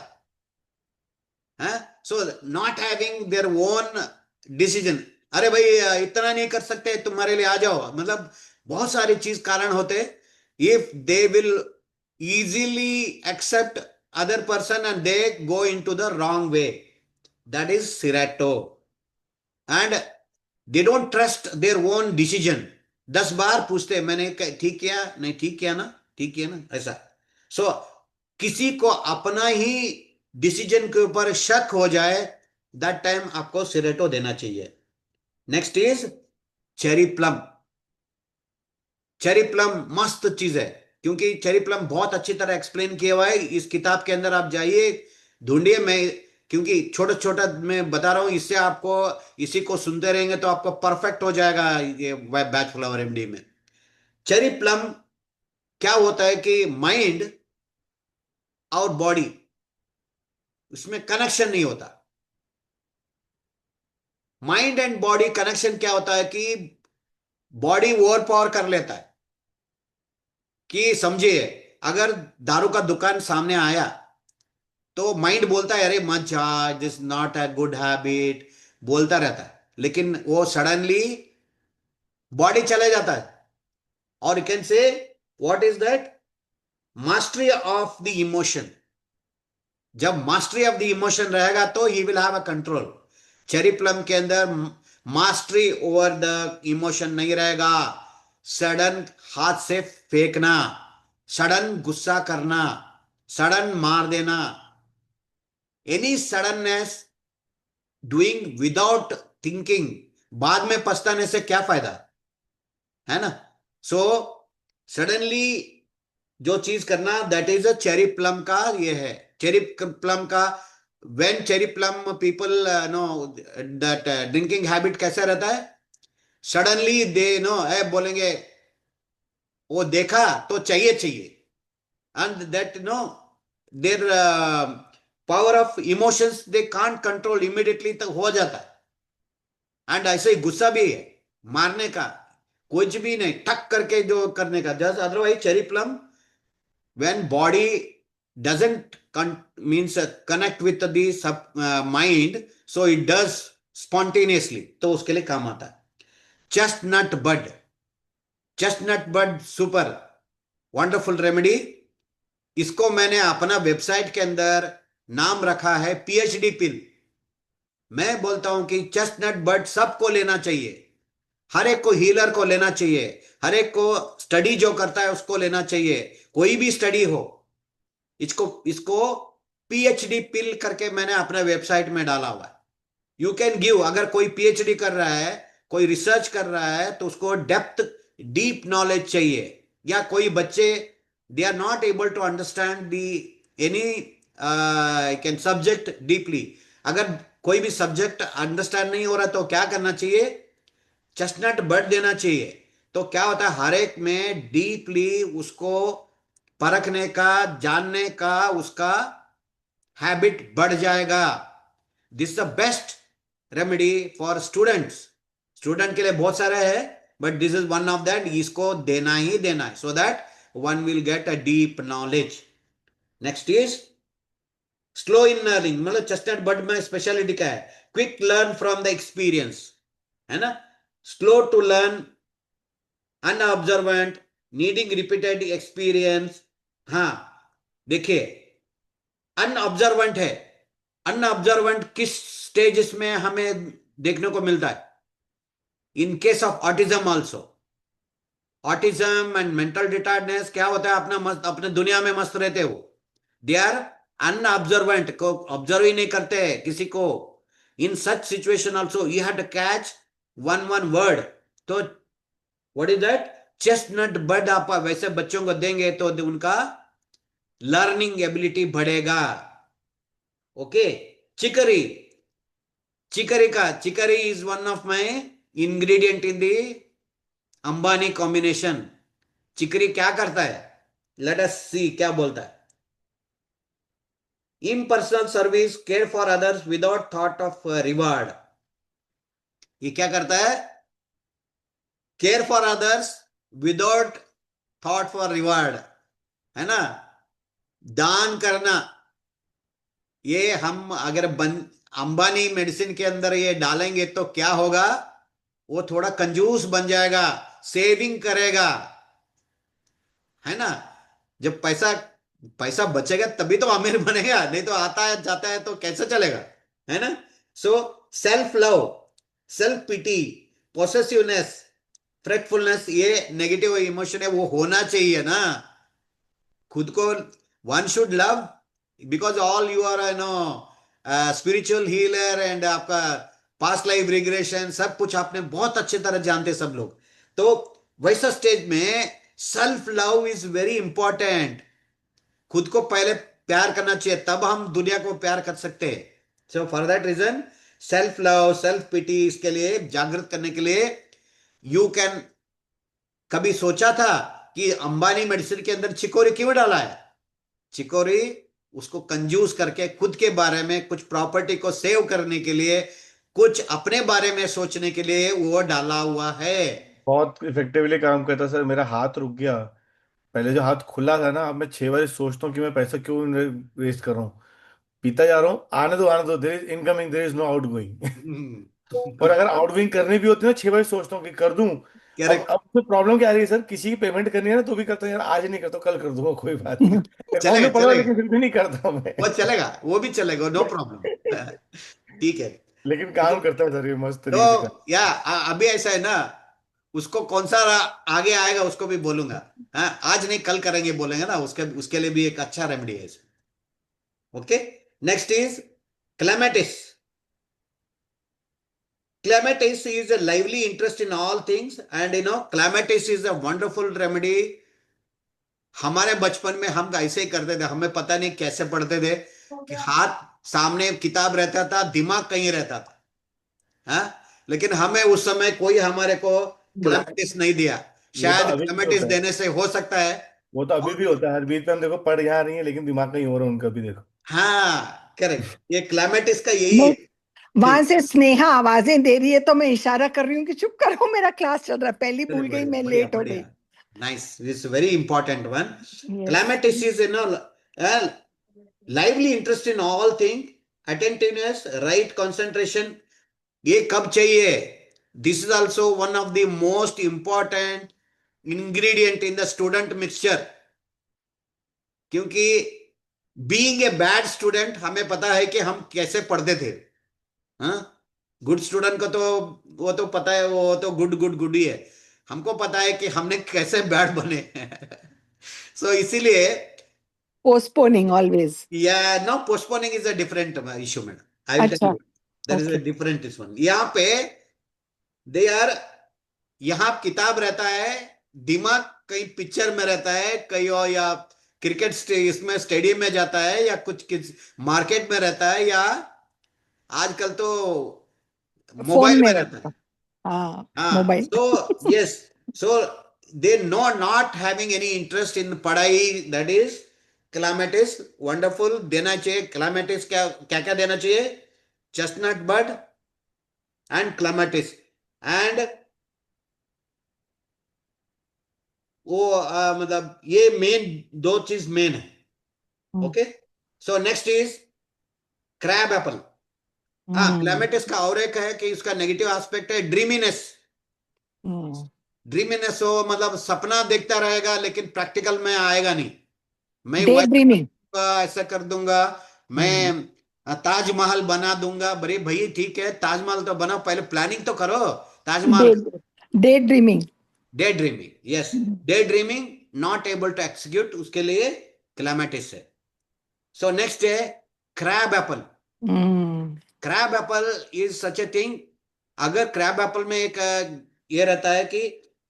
है। So not having their own decision, अरे भाई इतना नहीं कर सकते, तुम्हारे लिए आ जाओ, मतलब बहुत सारी चीज कारण होते। If they will easily accept other person and they go into the wrong way, that is Sirato. And they don't trust their own decision। 10 बार पूछते मैंने ठीक किया नहीं, ठीक किया ना, ठीक किया ना, ऐसा। सो किसी को अपना ही डिसीजन के ऊपर शक हो जाए, दैट टाइम आपको सिरेटो देना चाहिए। Next is cherry plum. Cherry plum मस्त चीज है, क्योंकि चेरी प्लम बहुत अच्छी तरह एक्सप्लेन किया हुआ है इस किताब के अंदर। आप जाइए, ढूंढिए। मैं क्योंकि छोटा छोटा मैं बता रहा हूं, इससे आपको, इसी को सुनते रहेंगे तो आपको परफेक्ट हो जाएगा ये बैच फ्लावर एमडी में। चेरी प्लम क्या होता है कि माइंड और बॉडी, उसमें कनेक्शन नहीं होता। माइंड एंड बॉडी कनेक्शन क्या होता है कि बॉडी ओवर पावर कर लेता है। कि समझिए, अगर दारू का दुकान सामने आया तो माइंड बोलता है अरे मत जा, this not a good habit, बोलता रहता है, लेकिन वो सडनली बॉडी चले जाता है। और यू कैन से what is that? Mastery of the emotion. जब मास्टरी ऑफ द इमोशन रहेगा तो he will have a control. Cherry plum के अंदर मास्टरी ओवर द इमोशन नहीं रहेगा। सडन हाथ से फेंकना, सडन गुस्सा करना, सडन मार देना, any suddenness, doing without thinking, बाद में पछताने से क्या फायदा, है ना? सो सडनली जो चीज करना, that is a cherry plum का ये है, चेरी प्लम का। When cherry plum people know that drinking habit कैसा रहता है, सडनली दे नो है बोलेंगे, वो देखा तो चाहिए चाहिए, and that no their power of emotions they can't control, immediately तक हो जाता है। एंड ऐसे ही गुस्सा भी है, मारने का कुछ भी नहीं, ठक करके जो करने का, just otherwise cherry plum, when body doesn't means connect with the mind, so it does spontaneously, तो उसके लिए काम आता है। चेस्टनट बड, चेस्टनट बड सुपर वंडरफुल रेमेडी। इसको मैंने अपना वेबसाइट के अंदर नाम रखा है पीएचडी पिल। मैं बोलता हूं कि चेस्टनट बड सबको लेना चाहिए, हर एक को, हीलर को लेना चाहिए, हर एक को स्टडी जो करता है उसको लेना चाहिए, कोई भी स्टडी हो। इसको इसको पीएचडी पिल करके मैंने अपने वेबसाइट में डाला हुआ है। यू कैन गिव, अगर कोई पीएचडी कर रहा है, कोई रिसर्च कर रहा है, तो उसको डेप्थ, डीप नॉलेज चाहिए, या कोई बच्चे they are not able to understand the any can subject deeply, अगर कोई भी सब्जेक्ट अंडरस्टैंड नहीं हो रहा तो क्या करना चाहिए, चेस्टनट बड देना चाहिए। तो क्या होता है, हर एक में डीपली उसको परखने का, जानने का, उसका हैबिट बढ़ जाएगा। This the best remedy for students. Student के लिए बहुत सारे है, but this is one of that, इसको देना ही देना है, so that one will get a deep knowledge. Next is slow in learning, मतलब चेस्टनट बड में स्पेशलिटी क्या है, quick learn from the experience, है ना? Slow to learn, unobservant, needing repeated experience. हाँ, देखिए, अनऑब्जर्वेंट है, अनऑब्जर्वेंट किस स्टेज में हमें देखने को मिलता है, in case of autism also. Autism and mental retardness क्या होता है, अपना मस्त, अपने दुनिया में मस्त रहते हो, दे आर अनऑब्जर्वेंट, को ऑब्जर्व ही नहीं करते किसी को। In such situation also you have to catch one one word, तो what is that, chestnut bud आप वैसे बच्चों को देंगे तो उनका लर्निंग एबिलिटी बढ़ेगा। ओके, चिकरी, चिकरी का, chicory is one of my ingredient in the अंबानी कॉम्बिनेशन। चिकरी क्या करता है, लेट अस सी क्या बोलता है। Impersonal service, care for others without thought of reward. ये क्या करता है, care for others without thought for reward, है ना? दान करना, ये हम अगर अंबानी मेडिसिन के अंदर ये डालेंगे तो क्या होगा, वो थोड़ा कंजूस बन जाएगा, सेविंग करेगा, है ना? जब पैसा पैसा बचेगा तभी तो अमीर बनेगा, नहीं तो आता है जाता है तो कैसे चलेगा, है ना? So self love, self pity, possessiveness, fretfulness, ये नेगेटिव इमोशन है, वो होना चाहिए ना। खुद को one should love, because all you are no spiritual healer, and आपका पास्ट लाइफ रिग्रेशन सब कुछ आपने बहुत अच्छे तरह जानते सब लोग। तो वैसा स्टेज में self love is very important. खुद को पहले प्यार करना चाहिए, तब हम दुनिया को प्यार कर सकते हैं। So for that reason self love, self pity, इसके लिए जागृत करने के लिए यू कैन, कभी सोचा था कि अंबानी मेडिसिन के अंदर चिकोरी क्यों डाला है? चिकोरी उसको कंजूस करके खुद के बारे में, कुछ प्रॉपर्टी को सेव करने के लिए, कुछ अपने बारे में सोचने के लिए वो डाला हुआ है। बहुत इफेक्टिवली काम करता है सर, मेरा हाथ रुक गया। पहले जो हाथ खुला था ना, अब मैं 6 बार सोचता हूँ कि मैं पैसा क्यों वेस्ट कर रहा हूँ। पीता जा रहा हूँ, आने दो, there is incoming, there is no outgoing. और अगर आउटगोइंग करनी भी होती है ना, 6 बार सोचता हूँ कि कर दूं। करेक्ट। अब तो प्रॉब्लम क्या आ रही है सर, किसी की पेमेंट करनी है ना तो भी करता हूँ यार, आज नहीं करता हूँ, कल कर दूंगा, कोई बात नहीं। अकाउंट चलेगा में पड़ा हुआ है, चलेगा, लेकिन फिर भी नहीं करता मैं। वो चलेगा, वो भी चलेगा, नो प्रॉब्लम। ठीक है। लेकिन तो काम करता है सर, ये मस्त तो तरीके से कर। या अभी ऐसा है ना, उसको कौन सा आगे आएगा उसको भी बोलूंगा। हाँ, आज नहीं कल करेंगे बोलेंगे ना, उसके उसके लिए भी एक अच्छा रेमेडी है। Okay, next is clematis. Clematis is a lively interest in all things, and clematis is a wonderful remedy. हमारे बचपन में हम ऐसे ही करते थे, हमें पता नहीं कैसे पढ़ते थे कि हाथ सामने किताब रहता था, दिमाग कहीं रहता था। हाँ, लेकिन हमें उस समय कोई हमारे को क्लेमेटिस नहीं दिया। वो तो शायद अभी भी क्लेमेटिस होता है। देने से हो सकता है। वो तो अभी भी और होता है, हर बीच में हम देखो पढ़ यहाँ रही है लेकिन दिमाग कहीं और है उनका भी, देखो। हाँ, करेक्ट, ये क्लेमेटिस का यही नहीं, है। वहां से स्नेहा आवाजें दे रही है तो मैं इशारा कर रही हूँ कि चुप करो, मेरा क्लास चल रहा है। पहली चलिए, भूल गई, बढ़िया मैं बढ़िया लेट हो बढ़िया। गई। Nice, this very important one. Yes. Clematis is lively interest in all thing, attentiveness, right concentration, ये कब चाहिए? This is also one of the most important ingredient in the student mixture. क्योंकि बीइंग ए बैड स्टूडेंट, हमें पता है कि हम कैसे पढ़ते थे। हाँ, गुड स्टूडेंट को तो वो तो पता है, वो तो गुड गुड गुड ही है। हमको पता है कि हमने कैसे बैड बने। सो इसीलिए, पोस्टपोनिंग ऑलवेज। या no, postponing is a different issue madam. I will tell अच्छा। You, there is a okay. Different is one. यहाँ पे दे आर, यहाँ किताब रहता है, दिमाग कहीं पिक्चर में रहता है, कहीं और, या क्रिकेट इसमें स्टेडियम में जाता है, या कुछ किस मार्केट में रहता है, या आजकल तो फोन मोबाइल में में रहता रहता। है। हाँ, हाँ, mobile. So yes, so they know not having any interest in पढ़ाई, दैट इज क्लामेटिस वंडरफुल देना चाहिए। क्लामेटिस क्या क्या क्या देना चाहिए? चेस्टनट बड एंड क्लामेटिस, एंड वो मतलब ये मेन दो चीज मेन है। Okay, so next is crab Apple. हाँ, क्लामेटिस का और एक है कि उसका नेगेटिव एस्पेक्ट है ड्रीमीनेस। ड्रीमीनेस हो मतलब सपना देखता रहेगा लेकिन प्रैक्टिकल में आएगा नहीं। मैं डे वैसा ड्रीमिंग। करूंगा, ऐसा कर दूंगा, मैं ताजमहल बना दूंगा। बड़े भाई ठीक है, ताजमहल तो बनाओ, पहले प्लानिंग तो करो ताजमहल डे day. Daydreaming. Daydreaming, yes, daydreaming not able to execute, उसके लिए क्लामेटिस है। सो नेक्स्ट है crab apple. Crab apple is such a thing. अगर क्रैब एप्पल में एक ये रहता है कि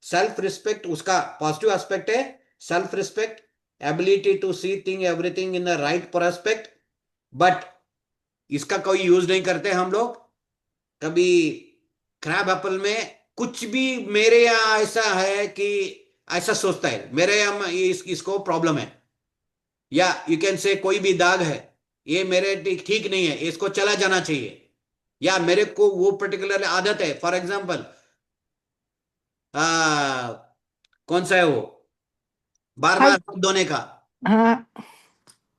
सेल्फ रिस्पेक्ट, उसका पॉजिटिव एस्पेक्ट है, self respect, ability to see thing everything in the right perspect. But इसका कोई यूज नहीं करते हम लोग कभी। क्रैब एप्पल में कुछ भी मेरे यहाँ ऐसा है कि ऐसा सोचता है मेरे यहाँ इसको प्रॉब्लम है, या यू कैन से कोई भी दाग है, ये मेरे ठीक नहीं है, इसको चला जाना चाहिए, या मेरे को वो पर्टिकुलर आदत है, फॉर एग्जाम्पल कौन सा है वो, बार बार हर। हाथ धोने का। हाँ।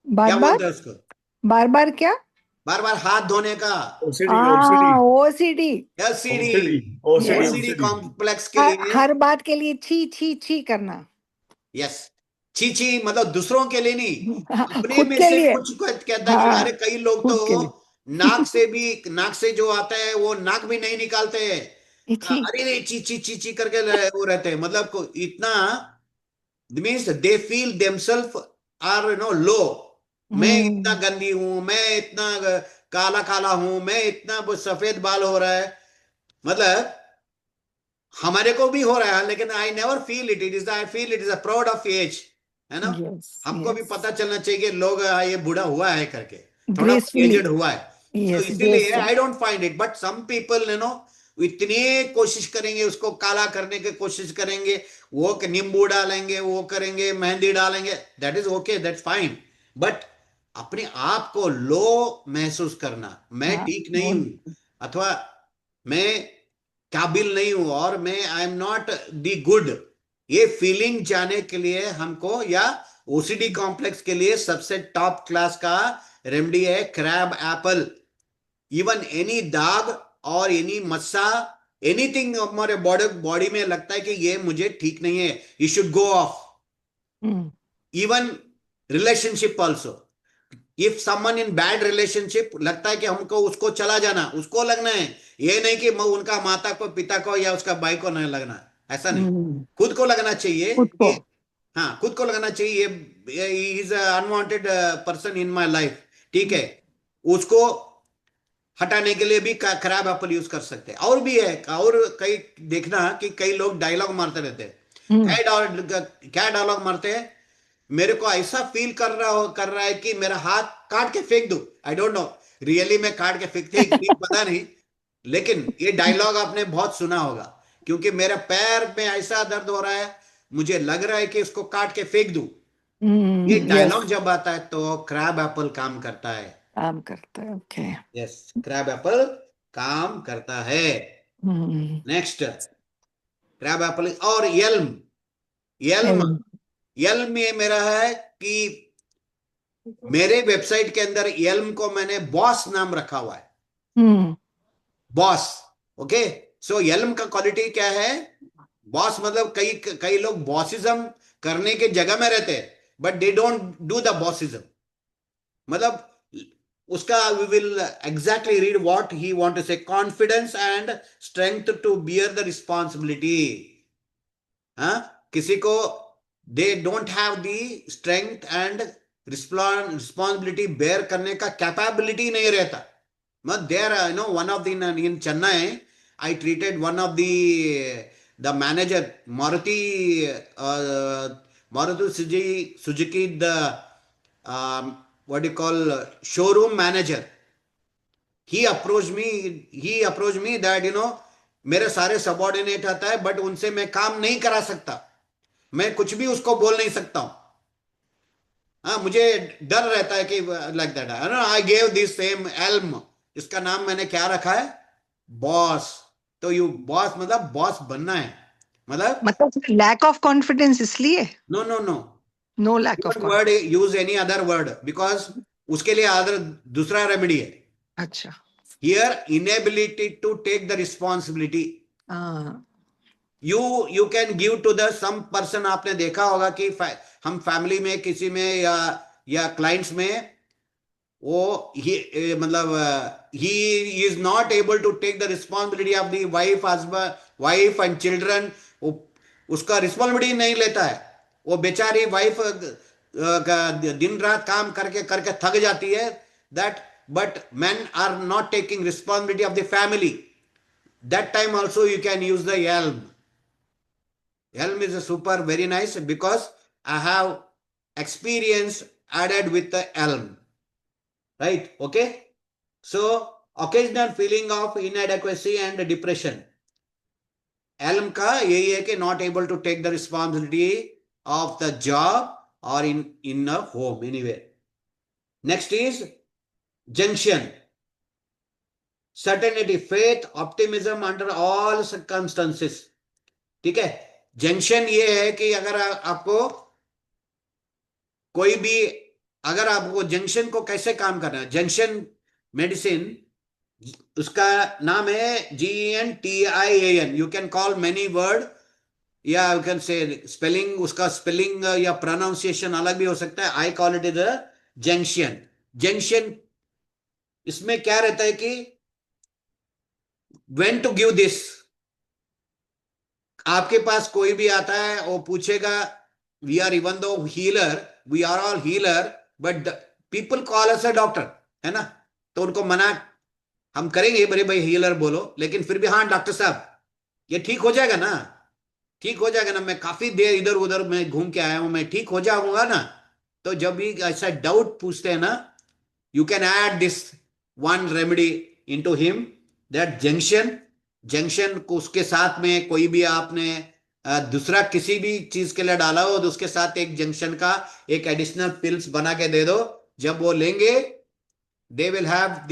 बार क्या बार। बोलते हैं उसको? बार बार क्या? बार बार हाथ धोने का। ओसीडी, ओसीडी, हाँ, OCD. LCD, OCD, OCD, yes. OCD OCD. Complex के हर लिए। हर बात के लिए छी छी छी करना। यस, छी छी मतलब दूसरों के लिए नहीं, अपने खुद में के से लिए। कुछ कहता है कि हाँ, अरे कई लोग तो खुद के लिए। नाक से भी, नाक से जो आता है वो नाक भी नहीं निकालते हैं। छी। अरे रे ची ची ची ची करके वो रहते हैं, मतलब इतना means they feel themselves are low. मैं इतना हम्म। गंदी हूं, मैं इतना काला काला हूं, मैं इतना वो सफेद बाल हो रहा है, मतलब हमारे को भी हो रहा है, लेकिन I never feel it, it is I feel it is a proud of age, है ना। यस। हमको भी यस। पता चलना चाहिए कि लोग ये बूढ़ा हुआ है करके, थोड़ा ग्रेसफुली। एजेड हुआ है। तो यस, इसीलिए graceful. I don't find it, but some people इतनी कोशिश करेंगे, उसको काला करने की कोशिश करेंगे, वो नींबू डालेंगे, वो करेंगे, मेहंदी डालेंगे, that is okay, that's fine. But अपने आप को लो महसूस करना, मैं हाँ, ठीक नहीं वो। हूं, अथवा मैं काबिल नहीं हूं, और मैं आई एम नॉट दी गुड, ये फीलिंग जाने के लिए हमको, या ओसीडी कॉम्प्लेक्स के लिए सबसे टॉप क्लास का रेमेडी है क्रैब एप्पल। इवन एनी दाग और एनी मस्सा, एनीथिंग हमारे बॉडी बॉडी में लगता है कि ये मुझे ठीक नहीं है, you should go of. Hmm. Even relationship also, if someone in bad relationship, लगता है कि हमको उसको चला जाना, उसको लगना है, ये नहीं कि उनका माता को, पिता को, या उसका भाई को नहीं लगना, ऐसा नहीं, खुद को लगना चाहिए खुद को। कि हाँ, खुद को लगना चाहिए ये is unwanted person in my life, ठीक है, उसको हटाने के लिए भी क्रैब एप्पल यूज कर सकते हैं। और भी है, और कई देखना कि कई लोग डायलॉग मारते रहते हैं। हम्म क्या डायलॉग मारते हैं? मेरे को ऐसा फील कर रहा है कि मेरा हाथ काट के फेंक दूं। आई डोंट नो रियली में काट के फेंकते हैं कि नहीं, पता नहीं, लेकिन ये डायलॉग आपने बहुत सुना होगा। क्योंकि मेरे पैर में ऐसा दर्द हो रहा है, मुझे लग रहा है कि इसको काट के फेंक दूं। ये यस, डायलॉग जब आता है तो क्रैब एप्पल काम करता है। काम करता है। ओके। यस, क्रैब एप्पल काम करता है। हम्म नेक्स्ट, क्रैब एप्पल और यल्म। यल्म एल्म। यल्म ये मेरा है कि मेरे वेबसाइट के अंदर यल्म को मैंने बॉस नाम रखा हुआ है। हम्म बॉस। ओके। सो यल्म का क्वालिटी क्या है? बॉस मतलब कई कई लोग बॉसिज्म करने के जगह में रहते हैं, but they don't do the bossism. मतलब उसका we will exactly read what he want to say, confidence and strength to bear the responsibility. हाँ, किसी को they don't have the strength and responsibility bear करने का कैपेबिलिटी नहीं रहता। But there, one of the in Chennai, I treated one of the manager, Maruti Suzuki, the what do you call showroom manager. He approached me that मेरे सारे subordinate आता है, but उनसे मैं काम नहीं करा सकता, मैं कुछ भी उसको बोल नहीं सकता हूं। हाँ, मुझे डर रहता है कि like that I gave this same Elm, इसका नाम मैंने क्या रखा है? बॉस। तो यू बॉस मतलब बॉस बनना है, मतलब मतलब लैक ऑफ कॉन्फिडेंस इसलिए? No no no, no lack of don't word confidence. Use any other word, because उसके लिए अदर दूसरा रेमेडी है। अच्छा। Here inability to take the responsibility. हाँ। You can give to the some person. आपने देखा होगा कि हम फैमिली में किसी में या क्लाइंट्स में वो ही मतलब ही is not able to take the responsibility of the wife, husband, wife and children. वो उसका रिस्पॉन्सिबिलिटी नहीं लेता है। वो बेचारी वाइफ दिन रात काम करके करके थक जाती है, that, but men are not taking responsibility of the family. That time also you can use the Helm. Helm is a super very nice because I have experience added with the Helm. Right? Okay. So occasional feeling of inadequacy and depression. Helm का यही है कि not able to take the responsibility of the job or in a home anywhere. Next is junction. Certainty, faith, optimism under all circumstances. ठीक है। Junction ये है कि अगर आपको कोई भी, अगर आपको जंक्शन को कैसे काम करना है, जंक्शन मेडिसिन, उसका नाम है GENTIAN। You can call many word, या यू कैन से स्पेलिंग, उसका स्पेलिंग या प्रोनाउंसिएशन अलग भी हो सकता है। I call it is a junction. Junction इसमें क्या रहता है कि व्हेन टू गिव दिस। आपके पास कोई भी आता है, वो पूछेगा, we are even though healer, we are all healer, but people call us a doctor, है ना? तो उनको मना हम करेंगे, बड़े भाई हीलर बोलो, लेकिन फिर भी हाँ डॉक्टर साहब ये ठीक हो जाएगा ना, ठीक हो जाएगा ना, मैं काफी देर इधर उधर मैं घूम के आया हूं, मैं ठीक हो जाऊंगा ना। तो जब भी ऐसा डाउट पूछते हैं ना, you can add this one remedy into him, that junction। Junction को उसके साथ में कोई भी आपने दूसरा किसी भी चीज के लिए डाला हो, तो उसके साथ एक जंक्शन का एक एडिशनल पिल्स बना के दे दो। जब वो लेंगे, they will have the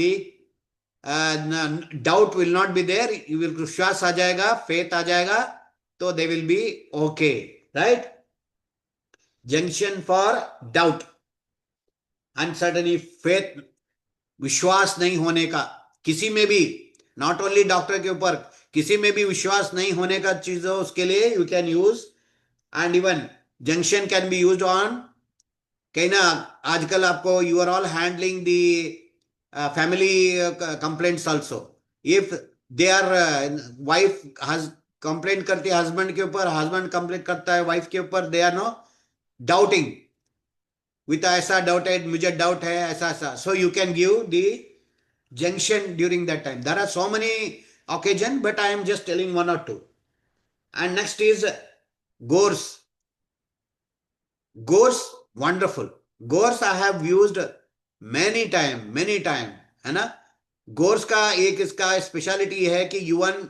doubt will not be there, you will, विश्वास आ जाएगा, फेथ आ जाएगा, तो they will be okay. Right? Junction for doubt, uncertainty, faith, विश्वास नहीं होने का किसी में भी, नॉट ओनली डॉक्टर के ऊपर, किसी में भी विश्वास नहीं होने का चीज हो, उसके लिए you can use. And even junction can be use on, कहीं ना आजकल आपको, you are all handling the family complaints also. If they are wife complaint करती है हस्बैंड के ऊपर, हस्बैंड कंप्लेंट करता है वाइफ के ऊपर, they are no doubting with ऐसा डाउट है, मुझे डाउट है ऐसा ऐसा, so you can give the junction during that time. There are so many occasions, but I am just telling one or two. And next is Gores. Gores, wonderful. Gores I have used many time, है ना. Gores का एक इसका speciality है कि युवन,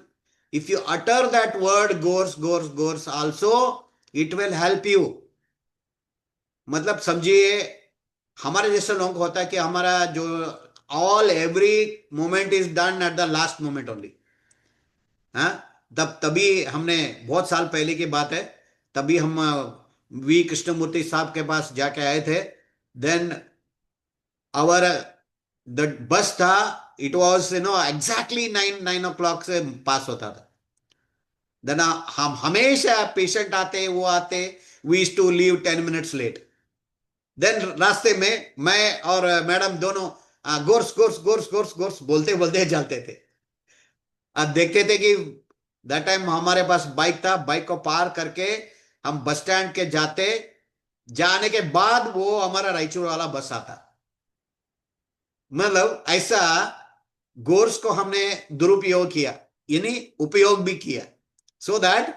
if you utter that word Gores also, it will help you. मतलब समझिए, हमारे जैसे लोग होता है कि हमारा जो all every moment is done at the last moment only. हाँ, तभी हमने, बहुत साल पहले की बात है, तभी हम वी कृष्णमूर्ति साहब के पास जाके आए थे. देन आवर द बस था, इट वाज एग्जैक्टली 9 से पास होता था. देन हम हमेशा पेशेंट आते, वो आते, we used to leave 10 minutes late. Then रास्ते में मैं और मैडम दोनों गोर्स बोलते बोलते चलते थे. अब देखते थे कि दैट टाइम हमारे पास बाइक था, बाइक को पार करके हम बस स्टैंड के जाने के बाद वो हमारा रायचूर वाला बस आता. मतलब ऐसा गोर्स को हमने दुरुपयोग किया, यानी उपयोग भी किया, so that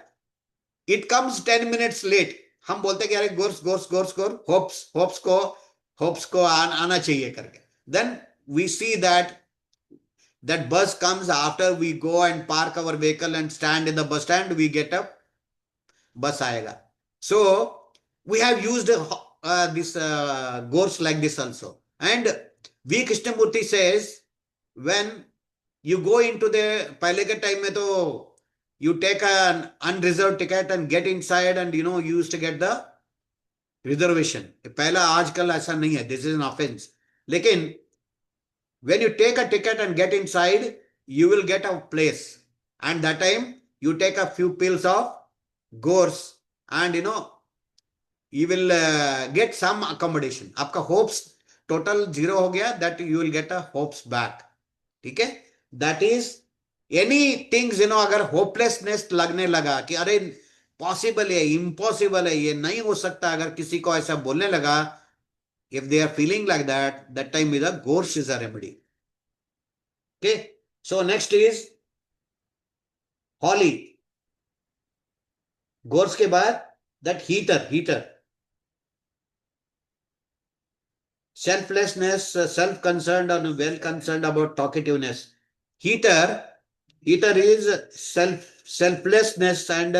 it comes 10 minutes late. हम बोलते कि अरे गोर्स होप्स को आना चाहिए करके. Then we see that bus comes after we go and park our vehicle and stand in the bus stand, we get a bus aayega. So we have used this Gores like this also. And V Krishnamurti says, when you go into the pehle ke time mein to you take an unreserved ticket and get inside, and you used to get the reservation. पहला आजकल ऐसा नहीं है, this is an offense. लेकिन when you take a ticket and get inside, you will get a place, and that time you take a few pills of Gores, and you will get some accommodation. आपका hopes total 0 हो गया, that you will get a hopes back. ठीक है. that is any things, अगर hopelessness लगने लगा कि अरे पॉसिबल है, इम्पॉसिबल है, ये नहीं हो सकता, अगर किसी को ऐसा बोलने लगा, if they are feeling like that time is a Gores is a remedy. Okay, so next is Holly. Gores के बाद that heater. Selflessness, self-concerned and well-concerned about talkativeness. Heater is selflessness and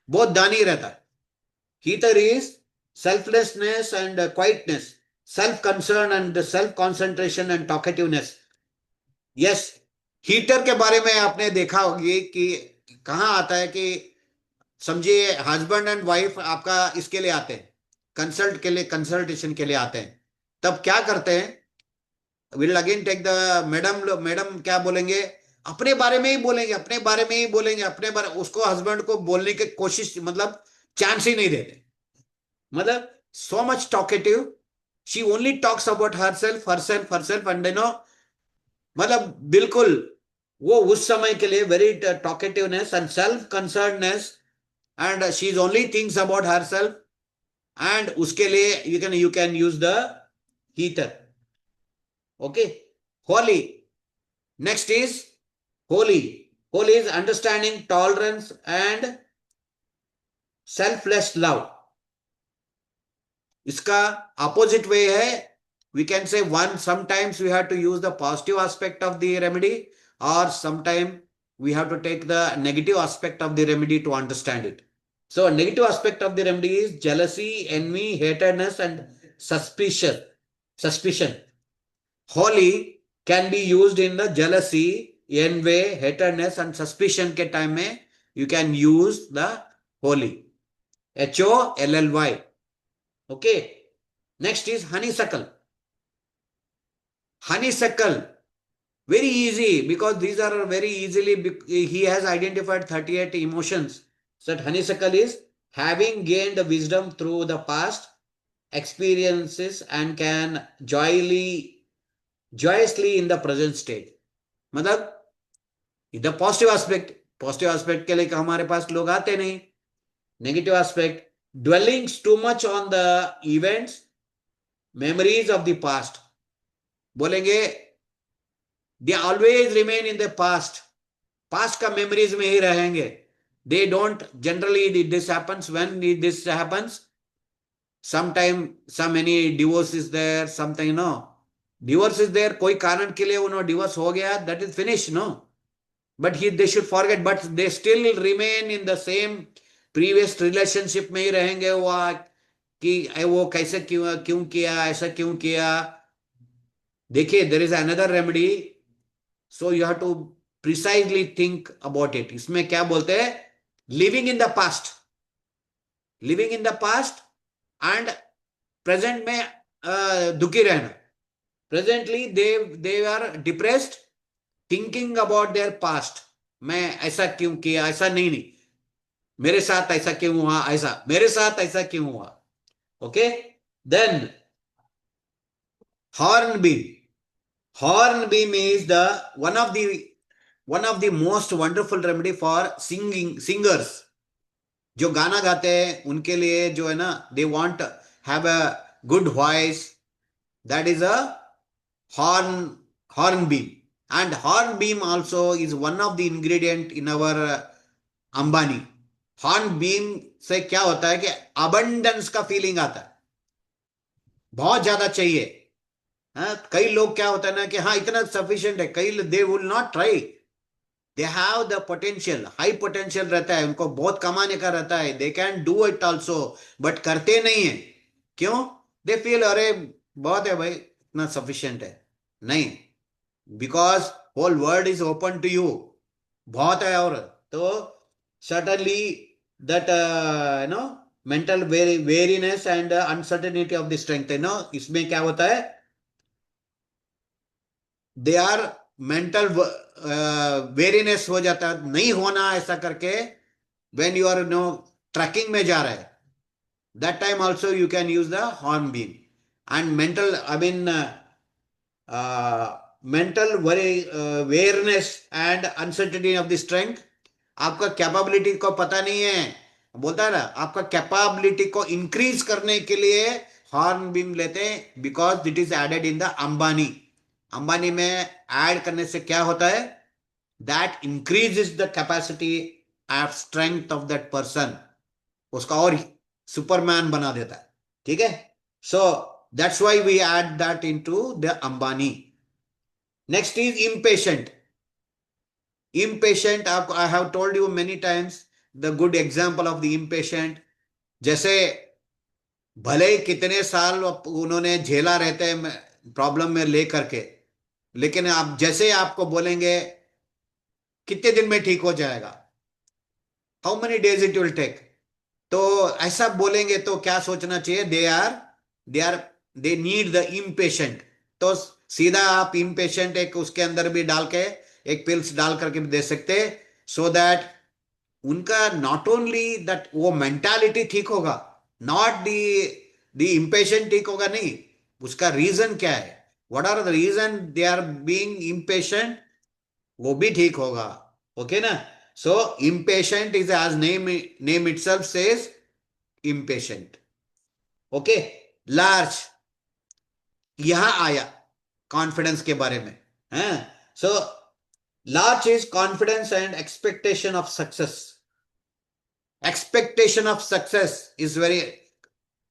बहुत दानी रहता. Heater is selflessness and quietness, self-concern and self-concentration and talkativeness. Yes, heater के बारे में आपने देखा होगी कि कहाँ आता है कि समझिए हस्बैंड एंड वाइफ आपका इसके लिए आते हैं, कंसल्टेशन के लिए आते हैं. तब क्या करते हैं, will again take the madam क्या बोलेंगे, अपने बारे में ही बोलेंगे, उसको हस्बैंड को बोलने की कोशिश, मतलब चांस ही नहीं देते. मतलब so much talkative, she only talks about herself and मतलब बिल्कुल वो उस समय के लिए very talkativeness and self concernedness, and she only thinks about herself, and उसके लिए you can use the heater. Okay. Holy. Next is holy. Holy is understanding, tolerance and selfless love. इसका opposite way है, we can say sometimes we have to use the positive aspect of the remedy, or sometimes we have to take the negative aspect of the remedy to understand it. So negative aspect of the remedy is jealousy, envy, hatredness and suspicion. Holy can be used in the jealousy, envy, hatredness and suspicion के time में you can use the holy. HOLLY. Okay. Next is honeysuckle. Honeysuckle, very easy, because these are very easily, he has identified 38 emotions. So honeysuckle is having gained the wisdom through the past experiences and can joyously in the present state. मतलब इधर positive aspect के लिए हमारे पास लोग आते नहीं. Negative aspect, dwellings too much on the events, memories of the past. बोलेंगे they always remain in the past, past का मेमोरीज में ही रहेंगे. They don't generally, this happens when this happens, sometime some any divorce is there, something, no, divorce is there, कोई कारण के लिए उन्होंने divorce हो गया, that is finished, no, but they should forget, but they still remain in the same previous relationship में ही रहेंगे. वो कि वो कैसे क्यों क्यों किया, ऐसा क्यों किया. देखिए, there is another remedy, so you have to precisely think about it. इसमें क्या बोलते हैं, living in the past, living in the past and present में दुखी रहना. Presently they are depressed, thinking about their past. मैं ऐसा क्यों किया, ऐसा नहीं नहीं, मेरे साथ ऐसा क्यों हुआ, ऐसा मेरे साथ ऐसा क्यों हुआ. Okay, then horn beam. Horn beam is the one of the most wonderful remedy for singers. जो गाना गाते हैं उनके लिए जो है ना, they want have a good voice, that is a horn beam. And horn beam also is one of the ingredient in our Ambani. horn beam से क्या होता है कि abundance का फीलिंग आता है, बहुत ज्यादा चाहिए. कई लोग क्या होता है ना कि हाँ इतना सफिशिएंट है, कई दे will not try, they have the potential, high potential रहता है, उनको बहुत कमाने का रहता है, they can do it also, but करते नहीं है. क्यों? दे फील अरे बहुत है भाई, इतना सफिशिएंट है. नहीं, because whole world is open to you, बहुत है. और तो certainly that no mental weariness and uncertainty of the strength, no, इसमें क्या होता है, दे आर मेंटल वेरीनेस हो जाता है, नहीं होना ऐसा करके. When you are no trekking में जा रहे हैं, that time also you can use the horn beam. And mental, I mean mental awareness and uncertainty of the strength, आपका कैपेबिलिटी को पता नहीं है, बोलता है ना, आपका कैपेबिलिटी को इंक्रीज करने के लिए हॉर्न बीम लेते हैं, because it is added in the अंबानी. अंबानी में ऐड करने से क्या होता है, that increases the capacity and strength of that person, उसका और सुपरमैन बना देता है. ठीक है, so that's why we add that into the अंबानी. Next is impatient. इम्पेशेंट, आपको I have told you many times the good example of the impatient. जैसे भले ही कितने साल उन्होंने झेला रहते हैं प्रॉब्लम में लेकर के, लेकिन आप जैसे आपको बोलेंगे कितने दिन में ठीक हो जाएगा, how many days it will take, तो ऐसा बोलेंगे तो क्या सोचना चाहिए, दे नीड द इम्पेशेंट. तो सीधा आप इम्पेशेंट एक उसके अंदर भी डाल के एक पिल्स डाल करके भी दे सकते, सो दैट उनका नॉट ओनली दैट वो मेंटालिटी ठीक होगा, नॉट द इम्पेशेंट ठीक होगा, नहीं, उसका रीजन क्या है, what are the reason they are being impatient, वो भी ठीक होगा. ओके ना. So impatient is, as name itself says, impatient. Okay, large, यहां आया कॉन्फिडेंस के बारे में. So large is confidence and expectation of success. Expectation of success is very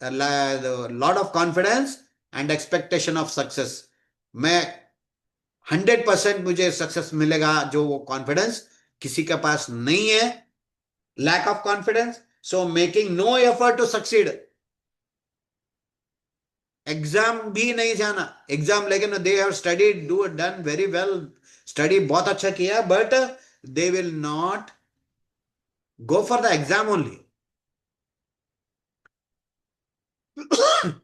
lot of confidence and expectation of success. मैं 100% मुझे success मिलेगा, जो वो कॉन्फिडेंस किसी के पास नहीं है, lack of confidence, so making no effort to succeed. Exam भी नहीं जाना, एग्जाम, लेकिन they have studied, done very well, study बहुत अच्छा किया, but they will not go for the exam only.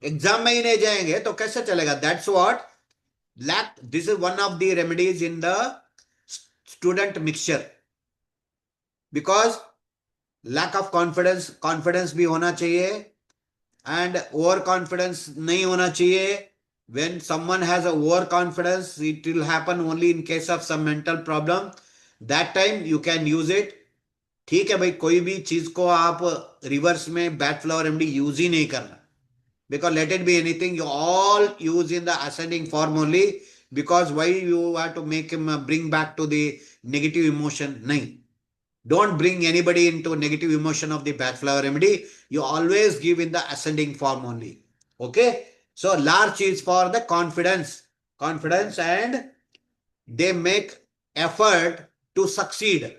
Exam में ही नहीं जाएंगे तो कैसे चलेगा. That's what lack. This is one of the remedies in the student mixture, because lack of confidence भी होना चाहिए एंड ओवर कॉन्फिडेंस नहीं होना चाहिए. when someone has a over confidence, it will happen only in case of some mental problem, that time you can use it. ठीक है भाई, कोई भी चीज को आप रिवर्स में बैट फ्लावर रेमेडी यूज ही नहीं करना, because let it be anything, you all use in the ascending form only, because why you have to make him bring back to the negative emotion. Nahi. Don't bring anybody into negative emotion of the Bach flower remedy. You always give in the ascending form only. Okay. So larch is for the confidence. Confidence, and they make effort to succeed.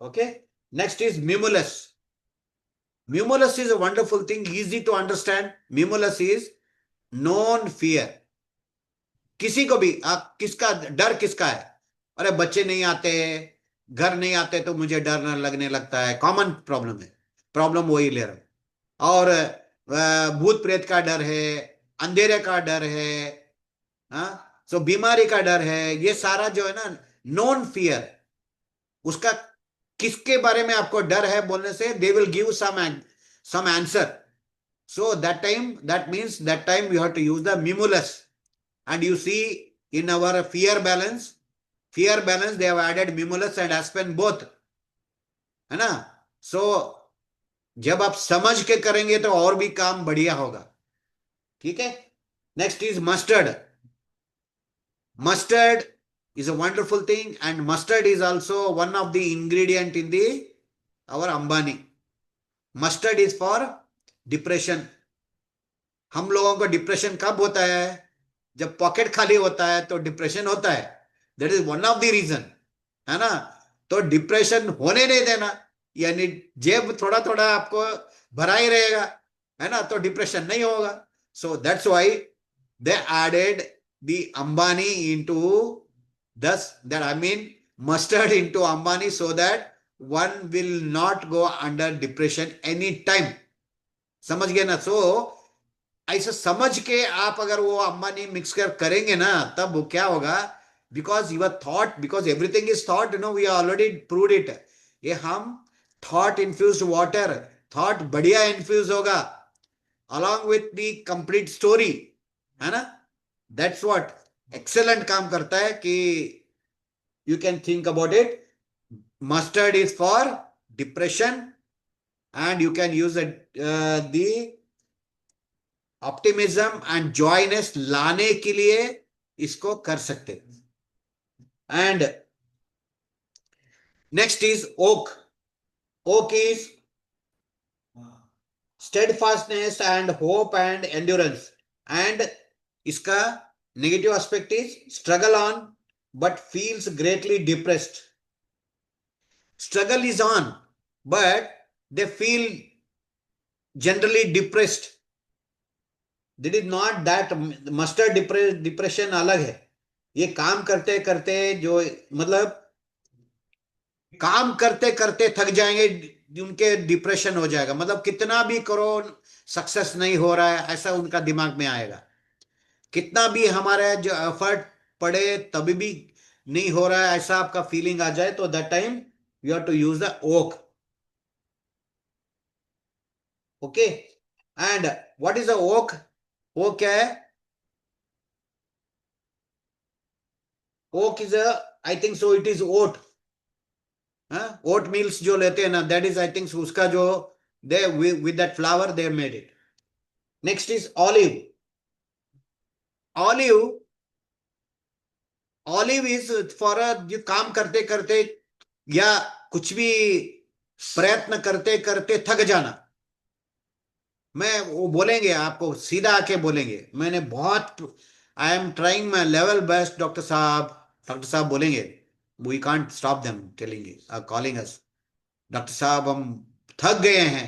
Okay. Next is mimulus. Mimulus is a wonderful thing, easy to understand. Mimulus is known fear. किसी को भी आप किसका डर किसका है? अरे बच्चे नहीं आते, घर नहीं आते तो मुझे डर लगने लगता है. कॉमन प्रॉब्लम है. प्रॉब्लम वही ले रहा हूं. और भूत प्रेत का डर है, अंधेरे का डर है, हाँ, सो बीमारी का डर है. ये सारा जो है ना नॉन फियर, उसका किसके बारे में आपको डर है बोलने से they will give some answer. So that means that time you have to use the mimulus. And you see in our fear balance they have added mimulus and aspen both, है ना. So जब आप समझ के करेंगे तो और भी काम बढ़िया होगा. ठीक है. Next is mustard. Mustard is a wonderful thing, and mustard is also one of the ingredient in the our Ambani. Mustard is for depression. हम लोगों को डिप्रेशन कब होता है? जब पॉकेट खाली होता है तो डिप्रेशन होता है. That is one of the reason, है ना. तो डिप्रेशन होने नहीं देना, यानी जेब थोड़ा थोड़ा आपको भरा ही रहेगा, है ना, तो डिप्रेशन नहीं होगा. So that's why they added the Ambani into that I mean mustard into Ambani, so that one will not go under depression any time. समझ गए ना. सो ऐसा समझ के आप अगर वो अंबानी मिक्स करेंगे ना, तब वो क्या होगा? Because your thought, because everything is thought, you know, we already proved it. ये हम थॉट इन्फ्यूज्ड वाटर, थॉट बढ़िया इन्फ्यूज होगा along with the complete story, है ना. दैट्स व्हाट एक्सेलेंट काम करता है कि you can think about it. Mustard is for depression, and you can use the optimism and joyness लाने के लिए इसको कर सकते. And next is oak. Oak is steadfastness and hope and endurance, and इसका negative aspect is struggle on but feels greatly depressed. Struggle is on, but they feel generally depressed. That is not that. Mustard depression अलग है. ये काम करते करते जो मतलब काम करते करते थक जाएंगे, उनके डिप्रेशन हो जाएगा. मतलब कितना भी करो सक्सेस नहीं हो रहा है, ऐसा उनका दिमाग में आएगा. कितना भी हमारे जो एफर्ट पड़े तभी भी नहीं हो रहा है, ऐसा आपका फीलिंग आ जाए, तो that time you have to use the oak. Okay. And what is the oak? Oak क्या है? Oak is I think so it is oat. Oat meals जो लेते हैं ना, दैट इज आई थिंक उसका जो they with that flower they made it. Next is olive. Olive is for जो काम करते करते या कुछ भी प्रयत्न करते करते थक जाना. मैं वो बोलेंगे आपको, सीधा आके बोलेंगे, मैंने बहुत I am trying my level best doctor साहब बोलेंगे. We can't stop them telling calling us, doctor साहब हम थक गए हैं.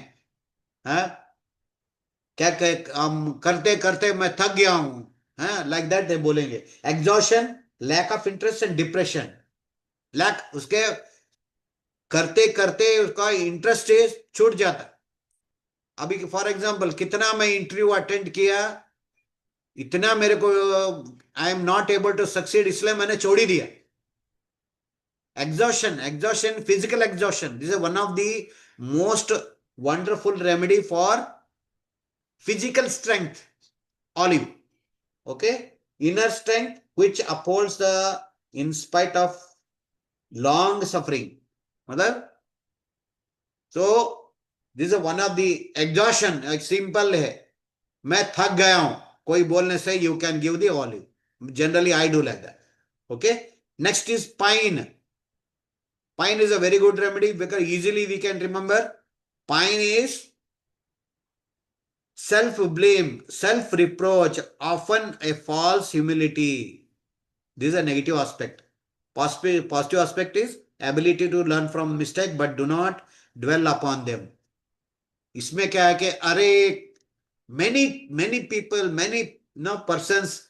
क्या हम करते करते मैं थक गया हूं, लाइक दैट दे बोलेंगे. Exhaustion, lack of interest and depression. Lack, उसके करते करते उसका इंटरेस्ट छूट जाता. अभी फॉर एग्जाम्पल कितना मैं इंटरव्यू अटेंड किया, इतना मेरे को I am not able to succeed, इसलिए मैंने छोड़ ही दिया. Exhaustion, physical exhaustion. This is one of the most wonderful remedy for physical strength. Olive. Okay. Inner strength which upholds the in spite of long suffering. मतलब so this is one of the exhaustion. एक simple है, मैं थक गया हूं, कोई बोलने से you can give the olive. Generally, I do like that. Okay. Next is pine. Pine is a very good remedy because easily we can remember. Pine is self-blame, self-reproach, often a false humility. This is a negative aspect. Positive aspect is ability to learn from mistake but do not dwell upon them. इसमें क्या है कि अरे many people, many persons,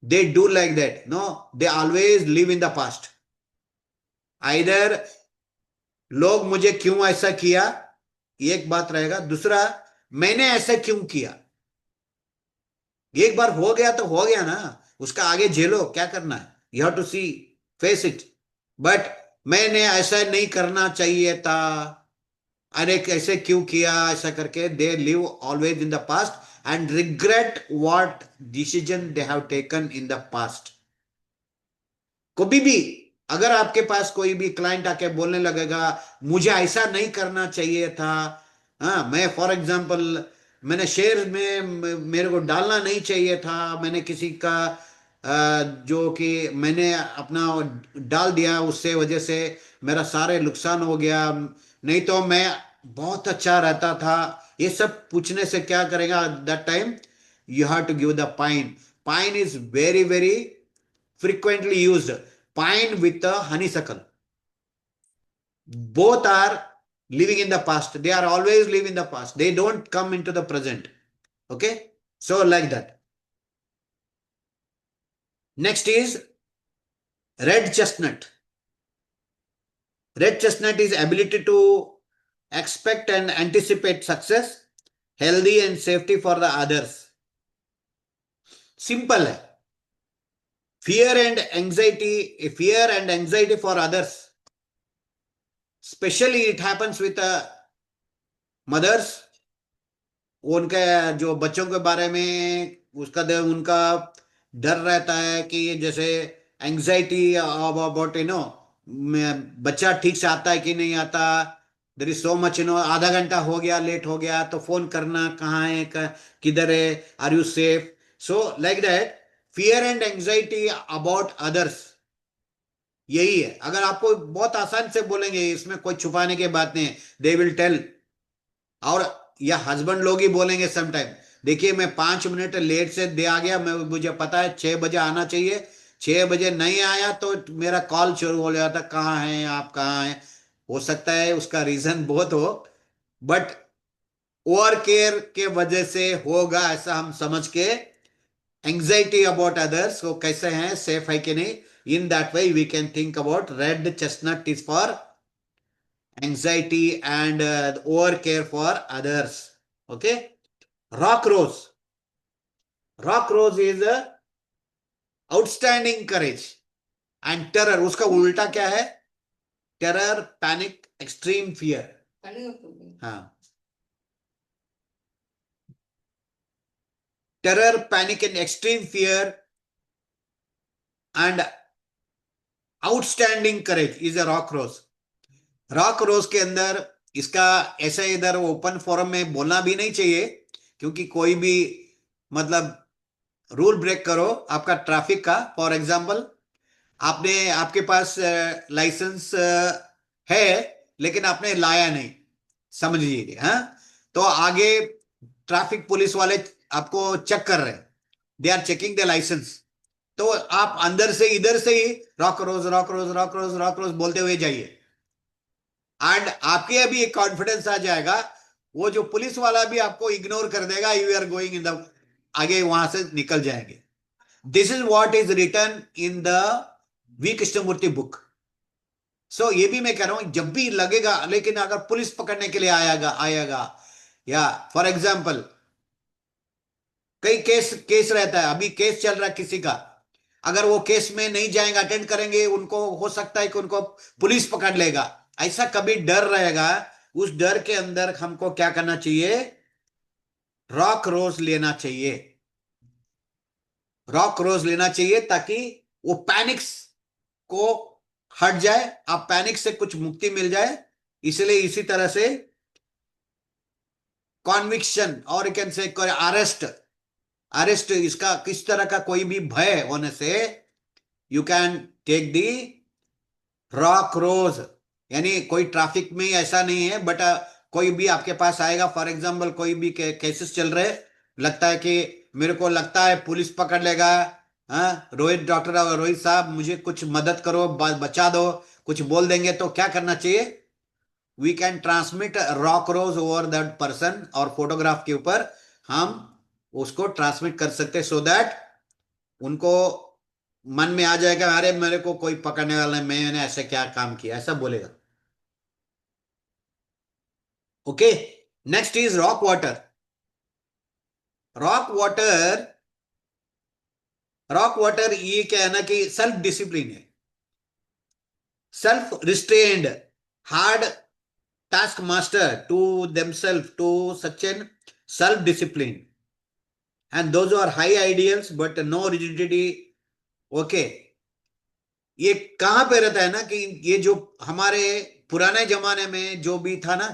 they do like that. No, they always live in the past. Either लोग मुझे क्यों ऐसा किया, एक बात रहेगा. दूसरा, मैंने ऐसा क्यों किया. एक बार हो गया तो हो गया ना, उसका आगे झेलो, क्या करना है. You have to see, face it. But मैंने ऐसा नहीं करना चाहिए था, अरे कैसे क्यों किया, ऐसा करके they live always in the past and regret what decision they have taken in the past. कभी भी अगर आपके पास कोई भी क्लाइंट आके बोलने लगेगा मुझे ऐसा नहीं करना चाहिए था, हाँ, मैं फॉर एग्जांपल मैंने शेयर में मेरे को डालना नहीं चाहिए था, मैंने किसी का जो कि मैंने अपना डाल दिया, उससे वजह से मेरा सारे नुकसान हो गया, नहीं तो मैं बहुत अच्छा रहता था. ये सब पूछने से क्या करेगा, that time you have to give the pine. Pine is very very frequently used. Pine with the honeysuckle. Both are living in the past. They are always live in the past. They don't come into the present. Okay. So like that. Next is red chestnut. Red chestnut is ability to expect and anticipate success, healthy and safety for the others. Simple है. Fear and anxiety for others. Especially it happens with mothers. उनके जो बच्चों के बारे में उनका डर रहता है कि जैसे एंजाइटी अबाउट बच्चा ठीक से आता है कि नहीं आता. देर इज सो मच आधा घंटा हो गया, लेट हो गया तो फोन करना, कहाँ है, किधर है, are you safe. So like that, fear and anxiety about others, यही है. अगर आपको बहुत आसान से बोलेंगे, इसमें कोई छुपाने की बात नहीं है, दे विल टेल. और या हस्बैंड लोग ही बोलेंगे समटाइम, देखिए मैं 5 मिनट लेट से दे आ गया, मैं मुझे पता है 6 बजे आना चाहिए, 6 बजे नहीं आया तो मेरा कॉल शुरू हो जाता, कहाँ हैं आप, कहाँ हैं. हो सकता है उसका रीजन बहुत हो, बट ओवर केयर के वजह से होगा ऐसा हम समझ के. एंजाइटी अबाउट अदर्स को कैसे हैं, सेफ है कि नहीं, in that way we can think about red chestnut is for anxiety and over care for others. Okay. Rock rose is outstanding courage and terror. उसका उल्टा क्या है, टेरर, पैनिक, एक्सट्रीम फियर. हाँ, terror, panic and extreme fear and outstanding courage is a rock rose. Rock rose के अंदर इसका ऐसा इधर ओपन फोरम में बोलना भी नहीं चाहिए, क्योंकि कोई भी मतलब रूल ब्रेक करो आपका ट्रैफिक का. फॉर एग्जांपल, आपके पास लाइसेंस है लेकिन आपने लाया नहीं, समझ लीजिए, हाँ, तो आगे ट्रैफिक पुलिस वाले आपको चेक कर रहे हैं, they are checking the license. तो आप अंदर से इधर से ही rock rose rock rose rock rose rock rose बोलते हुए जाइए, एंड आपके अभी एक कॉन्फिडेंस आ जाएगा, वो जो पुलिस वाला भी आपको इग्नोर कर देगा, you are going in the, आगे वहां से निकल जाएंगे. This is what is written in the V Krishnamurti book. So ये भी मैं कह रहा हूं, जब भी लगेगा, लेकिन अगर पुलिस पकड़ने के लिए आएगा या फॉर एग्जाम्पल कई केस रहता है, अभी केस चल रहा है किसी का, अगर वो केस में नहीं जाएंगे, अटेंड करेंगे, उनको हो सकता है कि उनको पुलिस पकड़ लेगा, ऐसा कभी डर रहेगा. उस डर के अंदर हमको क्या करना चाहिए, रॉक रोज लेना चाहिए. रॉक रोज लेना चाहिए ताकि वो पैनिक्स को हट जाए, आप पैनिक से कुछ मुक्ति मिल जाए. इसलिए इसी तरह से कॉन्विक्शन और कैन से अरेस्ट, अरेस्ट, इसका किस तरह का कोई भी भय होने से, you can take the rock rose. यानी कोई ट्रैफिक में ऐसा नहीं है, बट कोई भी आपके पास आएगा, फॉर एग्जांपल कोई भी केसेस चल रहे, लगता है कि मेरे को लगता है पुलिस पकड़ लेगा, हाँ रोहित, डॉक्टर रोहित साहब मुझे कुछ मदद करो, बचा दो, कुछ बोल देंगे, तो क्या करना चाहिए? We can transmit rock rose over that person, और फोटोग्राफ के ऊपर हम उसको ट्रांसमिट कर सकते हैं, सो दैट उनको मन में आ जाएगा, अरे मेरे को कोई पकड़ने वाला है, मैंने ऐसे क्या काम किया, ऐसा बोलेगा। Okay, next is rock water. Rock water, rock water ये क्या है ना कि सेल्फ डिसिप्लिन है, self restrained, hard task master to themselves, to such an self discipline, and those are high ideals but no rigidity. Okay, ये कहां पे रहता है ना कि ये जो हमारे पुराने जमाने में जो भी था ना,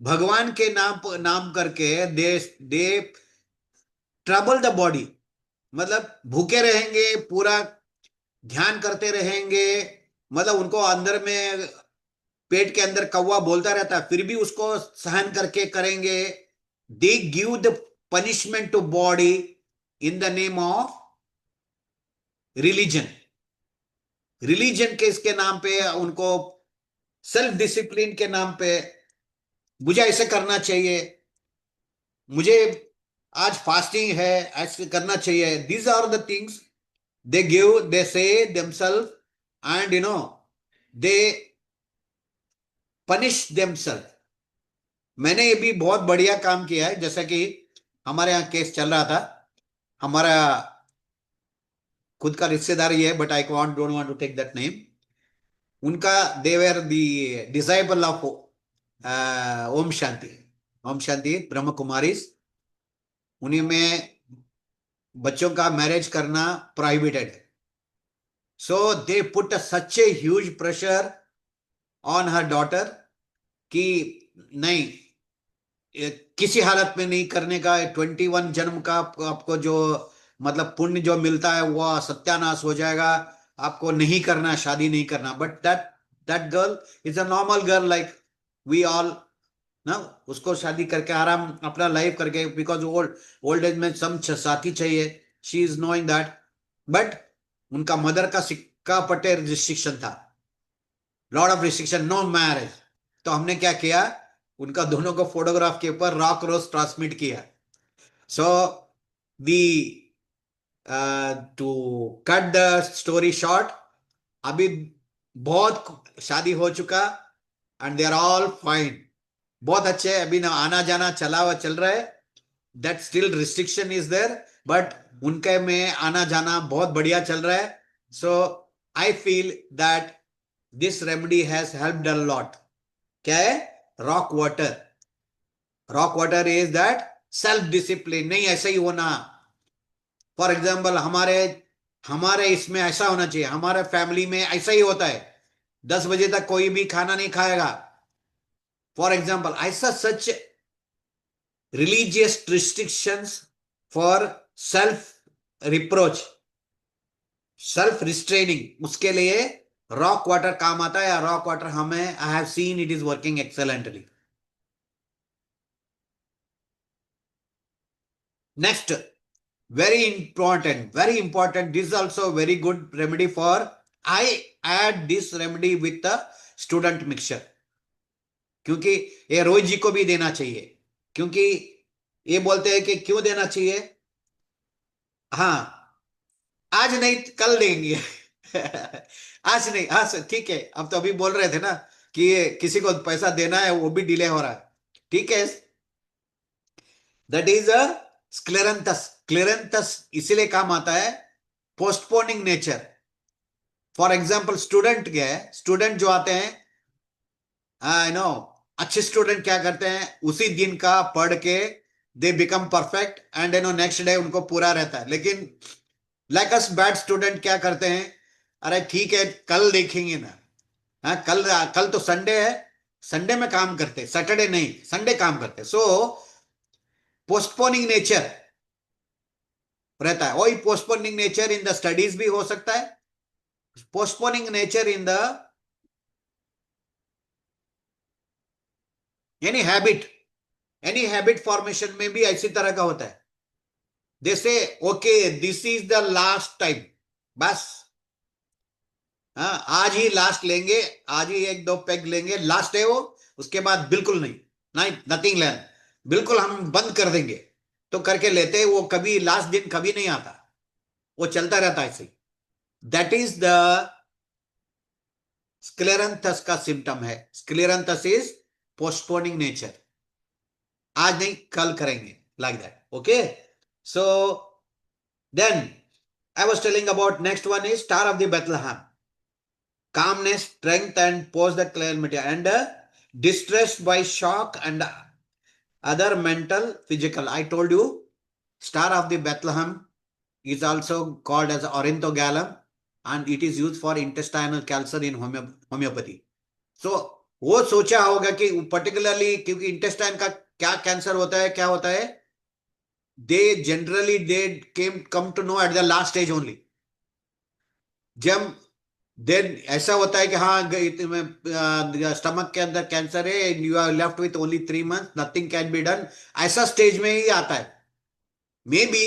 भगवान के नाम करके दे ट्रबल द बॉडी, मतलब भूखे रहेंगे, पूरा ध्यान करते रहेंगे, मतलब उनको अंदर में पेट के अंदर कौवा बोलता रहता है, फिर भी उसको सहन करके करेंगे। They give the punishment to body in the name of religion. Religion के इसके नाम पे उनको, सेल्फ डिसिप्लिन के नाम पे, मुझे ऐसे करना चाहिए, मुझे आज फास्टिंग है, ऐसे करना चाहिए। These are the things they give, they say themselves, and they punish themselves. मैंने ये भी बहुत बढ़िया काम किया है, जैसा कि हमारे यहाँ केस चल रहा था, हमारा खुद का रिश्तेदार ही है, but I don't want to take that name. उनका, देवर दी डिसाइबल ऑफ ओम शांति, ओम शांति ब्रह्म कुमारीज, उन्हीं में बच्चों का मैरिज करना प्रोहिबिटेड है। So they put such a huge pressure on her daughter कि नहीं, किसी हालत में नहीं करने का, 21 जन्म का आपको जो मतलब पुण्य जो मिलता है वो सत्यानाश हो जाएगा, आपको नहीं करना, शादी नहीं करना। But that that girl is a normal girl like we all ना, उसको शादी करके आराम अपना लाइफ करके, बिकॉज ओल्ड एज में सब साथी चाहिए, she is knowing that. But उनका मदर का सिक्का पटे रिस्ट्रिक्शन था, lot of restriction, no marriage. तो हमने क्या किया, उनका दोनों को फोटोग्राफ के ऊपर रॉक रोज ट्रांसमिट किया। So the to cut the story short, अभी बहुत शादी हो चुका, and they are all fine, बहुत अच्छे, अभी ना आना जाना चला हुआ चल रहा है। That still restriction is there, but उनके में आना जाना बहुत बढ़िया चल रहा है। So I feel that this remedy has helped a lot. क्या है? Rock water. Rock water is that self discipline, नहीं ऐसा ही होना। फॉर एग्जाम्पल हमारे हमारे इसमें ऐसा होना चाहिए, हमारे फैमिली में ऐसा ही होता है, 10 बजे तक कोई भी खाना नहीं खाएगा, फॉर एग्जाम्पल। ऐसा such religious restrictions for self reproach, self restraining, उसके लिए रॉक वाटर काम आता है। रॉक वाटर हमें, आई have seen it is working excellently. Next, very important, this is also a very good remedy for, I add this remedy with the student mixture, क्योंकि ये रोहित जी को भी देना चाहिए, क्योंकि ये बोलते हैं कि क्यों देना चाहिए, हाँ आज नहीं कल देंगे आज नहीं, हाँ सर ठीक है, अब तो अभी बोल रहे थे ना कि ये किसी को पैसा देना है वो भी डिले हो रहा है, ठीक है। दैट इज अ स्क्लेरेंथस। क्लेरेंथस इसीलिए काम आता है, postponing nature. For example student क्या है, स्टूडेंट जो आते हैं, आई नो, अच्छे स्टूडेंट क्या करते हैं, उसी दिन का पढ़ के they become perfect, and next day उनको पूरा रहता है। लेकिन लाइक अस बैड स्टूडेंट क्या करते हैं, अरे ठीक है कल देखेंगे ना, हाँ कल, कल तो संडे है, संडे में काम करते, सैटरडे नहीं, संडे काम करते। सो पोस्टपोनिंग नेचर, रहता है। वही postponing nature in the studies भी हो सकता है, postponing nature in the any habit formation में भी ऐसी तरह का होता है। जैसे okay this is the last time, बस हाँ आज ही लास्ट लेंगे, आज ही एक दो पैग लेंगे, लास्ट है वो, उसके बाद बिल्कुल नहीं, नहीं नथिंग लर्न, बिल्कुल हम बंद कर देंगे। तो करके लेते हैं, वो कभी लास्ट दिन कभी नहीं आता, वो चलता रहता है ऐसे। दैट इज द स्क्लेरंथस का सिम्टम है। स्क्लेरंथस इज पोस्टपोनिंग नेचर, आज नहीं कल करेंगे, like that. Okay, so then I was telling about next one is star of the Bethlehem, calmness, strength, and post the calamity, and distressed by shock and other mental, physical. I told you, Star of the Bethlehem is also called as Ornithogalum, and it is used for intestinal cancer in homeopathy. So, वो सोचा होगा कि particularly क्योंकि intestine का क्या cancer होता है, क्या होता है, they generally they come to know at the last stage only. जब देन ऐसा होता है कि हाँ स्टमक के अंदर कैंसर है, you are left with only 3 months, nothing can be done, ऐसा स्टेज में ही आता है। मे बी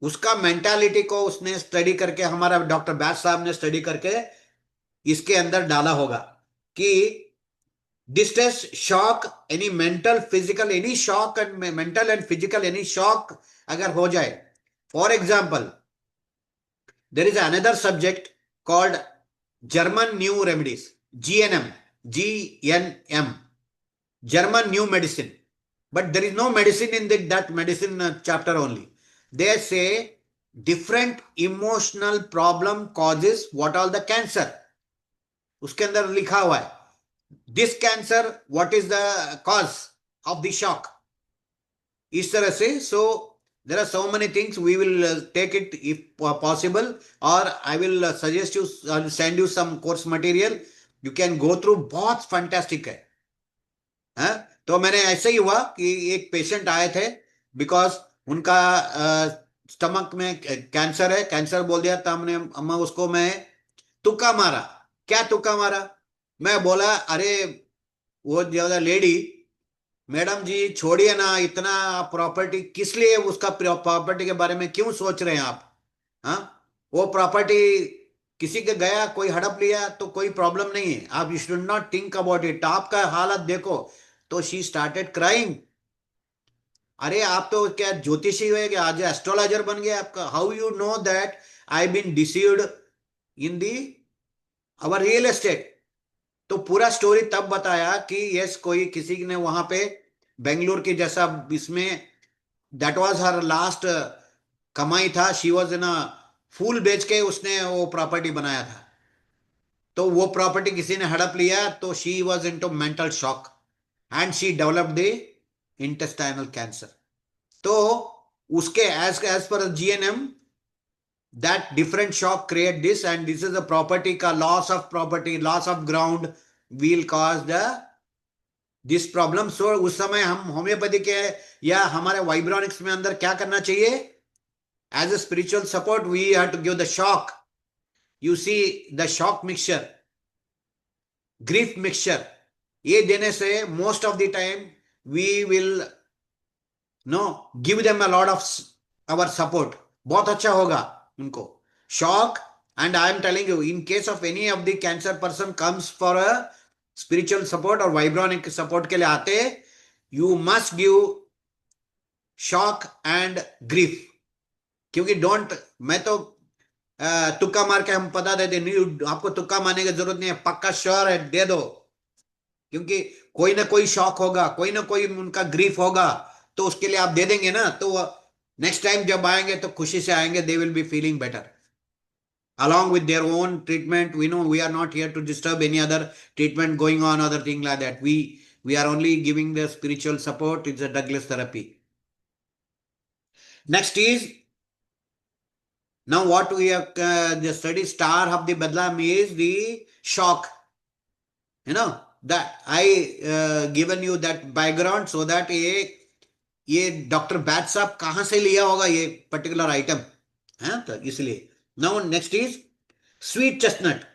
उसका मेंटालिटी को उसने स्टडी करके, हमारा डॉक्टर बैस साहब ने स्टडी करके इसके अंदर डाला होगा कि distress, shock, any mental physical, any shock and mental and physical any shock अगर हो जाए, for example there is another subject called German New Remedies, GNM, German New Medicine. But there is no medicine in that medicine chapter only. They say different emotional problem causes what all the cancer. उसके अंदर लिखा हुआ है this cancer, what is the cause of the shock. इस तरह से, so there are so many things. We will take it if possible, or I will suggest you, send you some course material. You can go through, बहुत fantastic है। हाँ? तो मैंने ऐसे ही हुआ कि एक पेशेंट आए थे, बिकॉज उनका स्टमक में कैंसर है, कैंसर बोल दिया था हमने, अम्मा उसको मैं तुक्का मारा। क्या तुक्का मारा? मैं बोला अरे वो ज्यादा लेडी, मैडम जी छोड़िए ना, इतना प्रॉपर्टी किस लिए, उसका प्रॉपर्टी के बारे में क्यों सोच रहे हैं आप? हाँ, वो प्रॉपर्टी किसी के गया, कोई हड़प लिया तो कोई प्रॉब्लम नहीं है, आप you should not think about it, आपका हालत देखो। तो शी स्टार्टेड क्राइंग। अरे आप तो क्या ज्योतिषी हुए, क्या आज एस्ट्रोलॉजर बन गया आपका? How you know that I been deceived in the our real estate? तो पूरा स्टोरी तब बताया कि यस, कोई किसी ने वहां पे बेंगलुरु की जैसा इसमें, दैट वाज हर लास्ट कमाई था, शी वाज इन फूल बेच के उसने वो प्रॉपर्टी बनाया था। तो वो प्रॉपर्टी किसी ने हड़प लिया, तो she was into mental shock and she developed the intestinal cancer. तो उसके as per GNM, that different shock create this, and this is a property का loss of property, loss of ground will cause the this problem. So उस समय हम homeopathy के या हमारे वाइब्रोनिक्स में अंदर क्या करना चाहिए? As a spiritual support we have to give the shock. You see the shock mixture, grief mixture, ये देने से most of the time we will give them a lot of our support, बहुत अच्छा होगा उनको। Shock, and I am telling you, in case of any of the cancer person comes for a spiritual support और vibronic support के लिए आते, you must give shock and grief. क्योंकि don't, मैं तो तुक्का मार के हम पता देते नहीं, आपको तुक्का मारने की जरूरत नहीं है, पक्का श्योर है दे दो, क्योंकि कोई ना कोई शॉक होगा, कोई ना कोई उनका ग्रीफ होगा, तो उसके लिए आप दे देंगे ना, तो नेक्स्ट टाइम जब आएंगे तो खुशी से आएंगे, दे will be feeling better along with their own treatment. We know we are not here to disturb any other treatment going on, other thing like that. We are only giving the spiritual support. It's a Douglas therapy. Next is, now what we have the study star of the Bethlehem is the shock. That I given you that background so that ये doctor bat साहब कहां से लिया होगा ये particular item, है तो इसलिए. Now next is sweet chestnut.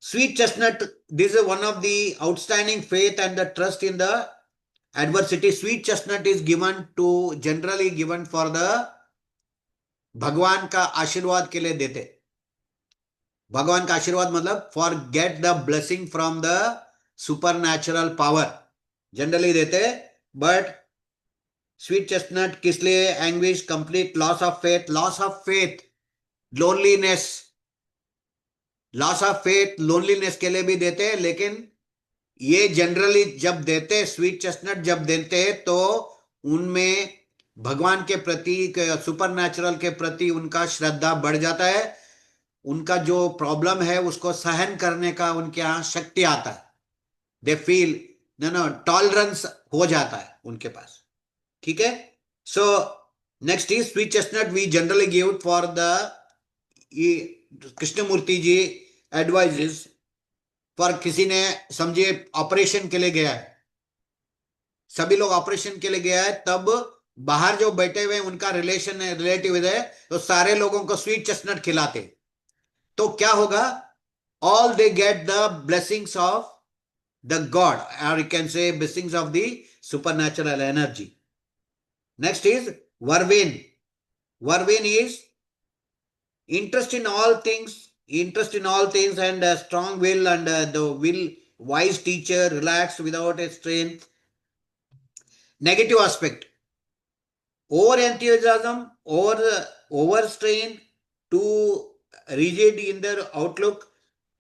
Sweet chestnut, this is one of the outstanding faith and the trust in the adversity. Sweet chestnut is given to, generally given for the भगवान का आशीर्वाद के लिए देते. भगवान का आशीर्वाद मतलब for get the blessing from the super natural power generally देते. बट स्वीट चेस्टनट किस लिए? Anguish, complete loss of faith, loneliness, loss of faith, loneliness के लिए भी देते हैं. लेकिन ये जनरली जब देते, स्वीट चेस्टनट जब देते तो उनमें भगवान के प्रति, सुपर नेचुरल के प्रति उनका श्रद्धा बढ़ जाता है. उनका जो प्रॉब्लम है उसको सहन करने का उनके यहाँ शक्ति आता है. दे फील टॉलरेंस हो जाता है उनके पास. ठीक है. So next is sweet chestnut we generally give for the, Krishnamurti ji advises for, किसी ने समझिए ऑपरेशन के लिए गया है, सभी लोग ऑपरेशन के लिए गया है, तब बाहर जो बैठे हुए उनका रिलेशन है, रिलेटिव है, तो सारे लोगों को स्वीट चेस्टनट खिलाते. तो क्या होगा? All they get the blessings of the God, और you can say blessings of the supernatural energy. Next is vervain. Vervain is interest in all things and strong will and the will, wise teacher, relaxed without a strength. Negative aspect: over enthusiasm, overstrain, too rigid in their outlook,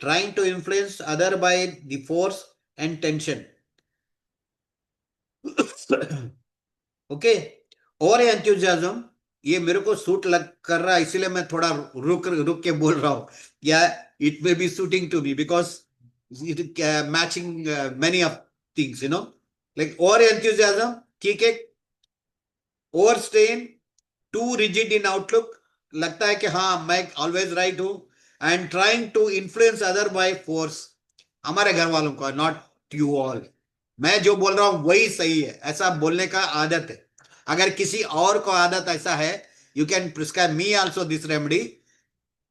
trying to influence other by the force and tension. Okay, over enthusiasm, ये मेरे को suit लग कर रहा है, इसीलिए मैं थोड़ा रुक के बोल रहा हूं. या it may be suiting to me because it matching many of things, like over enthusiasm, ठीक है. Over strain, too rigid in outlook, लगता है कि हाँ मैं ऑलवेज राइट हूं. And trying to influence other by force, हमारे घर वालों को, नॉट यू ऑल. मैं जो बोल रहा हूं वही सही है, ऐसा बोलने का आदत है. अगर किसी और को आदत ऐसा है, you can prescribe me also this remedy.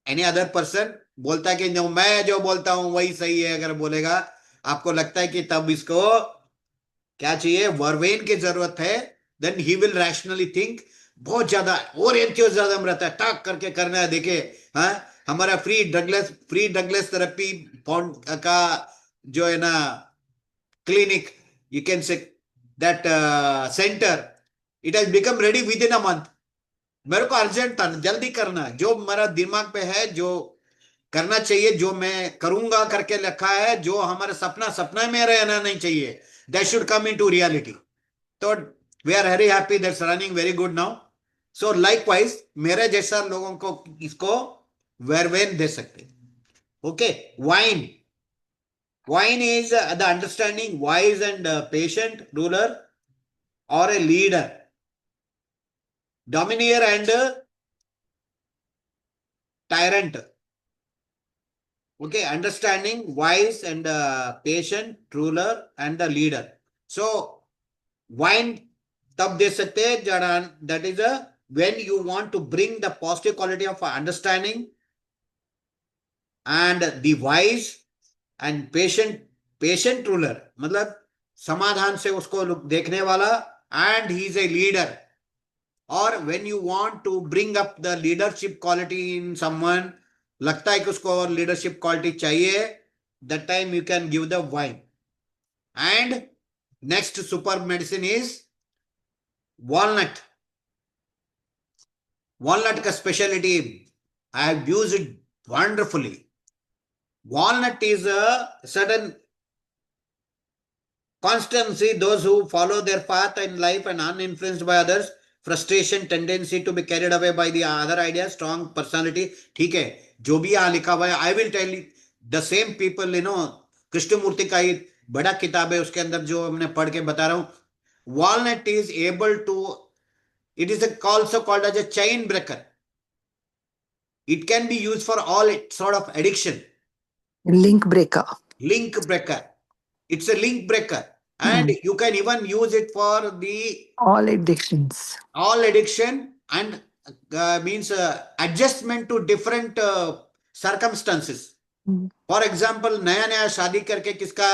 Any other person बोलता है कि मैं जो बोलता हूं वही सही है, अगर बोलेगा, आपको लगता है कि तब इसको क्या चाहिए? वर्वेन की जरूरत है. Then he will rationally think. बहुत ज्यादा और एंथुसियाज्म रहता है, टाक करके करना है. देखे हमारा फ्री डगलेस थेरेपी का जो है ना clinic, you can say that centre, it has become ready with in a month. मेरे को अर्जेंट था, जल्दी करना है. जो मेरा दिमाग पे है, जो करना चाहिए, जो मैं करूंगा करके रखा है, जो हमारा सपना में रहना नहीं चाहिए, that should come into reality. तो we are very happy that's running very good now. So likewise मेरे जैसा लोगों को इसको वेरवेन दे सकते. Okay. Vine is the understanding, wise and patient ruler or a leader, domineer and tyrant. Okay, understanding, wise and patient, ruler and the leader. So wine tab de sakte hai jaran, that is when you want to bring the positive quality of understanding and the wise and patient ruler, मतलब समाधान से उसको देखने वाला, and he is a leader. Or when you want to bring up the leadership quality in someone, लगता है कि उसको और leadership quality चाहिए, that time you can give the wine. And next super medicine is walnut. Walnut का speciality, I have used it wonderfully. Walnut is a certain constancy, those who follow their path in life and uninfluenced by others, frustration, tendency to be carried away by the other ideas, strong personality. ठीक है, जो भी यहाँ लिखा हुआ है, I will tell you the same people, Krishnamurthy का ही बड़ा किताब है, उसके अंदर जो हमने पढ़ के बता रहा हूं. Walnut is able to, it is also called as a chain breaker. It can be used for all sort of addiction. Link breaker. It's a link breaker. and you can even use it for the All addictions. all addiction and means adjustment to different circumstances. For example नया नया शादी करके किसका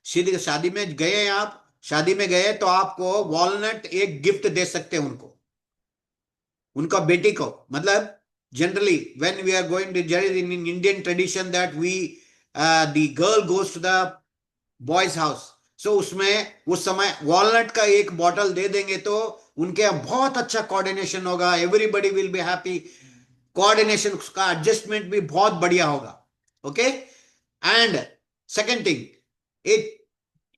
शादी में गए हैं, आप शादी में गए तो आपको वॉलनट एक गिफ्ट दे सकते हैं उनको, उनका बेटी को, मतलब generally when we are going to in Indian tradition that we the girl goes to the boys house, so उसमें उस समय वॉलनट का एक बॉटल दे देंगे तो उनके यहाँ बहुत अच्छा कोऑर्डिनेशन होगा, everybody will be happy, coordination उसका एडजस्टमेंट भी बहुत बढ़िया होगा. ओके. एंड सेकेंड थिंग, एक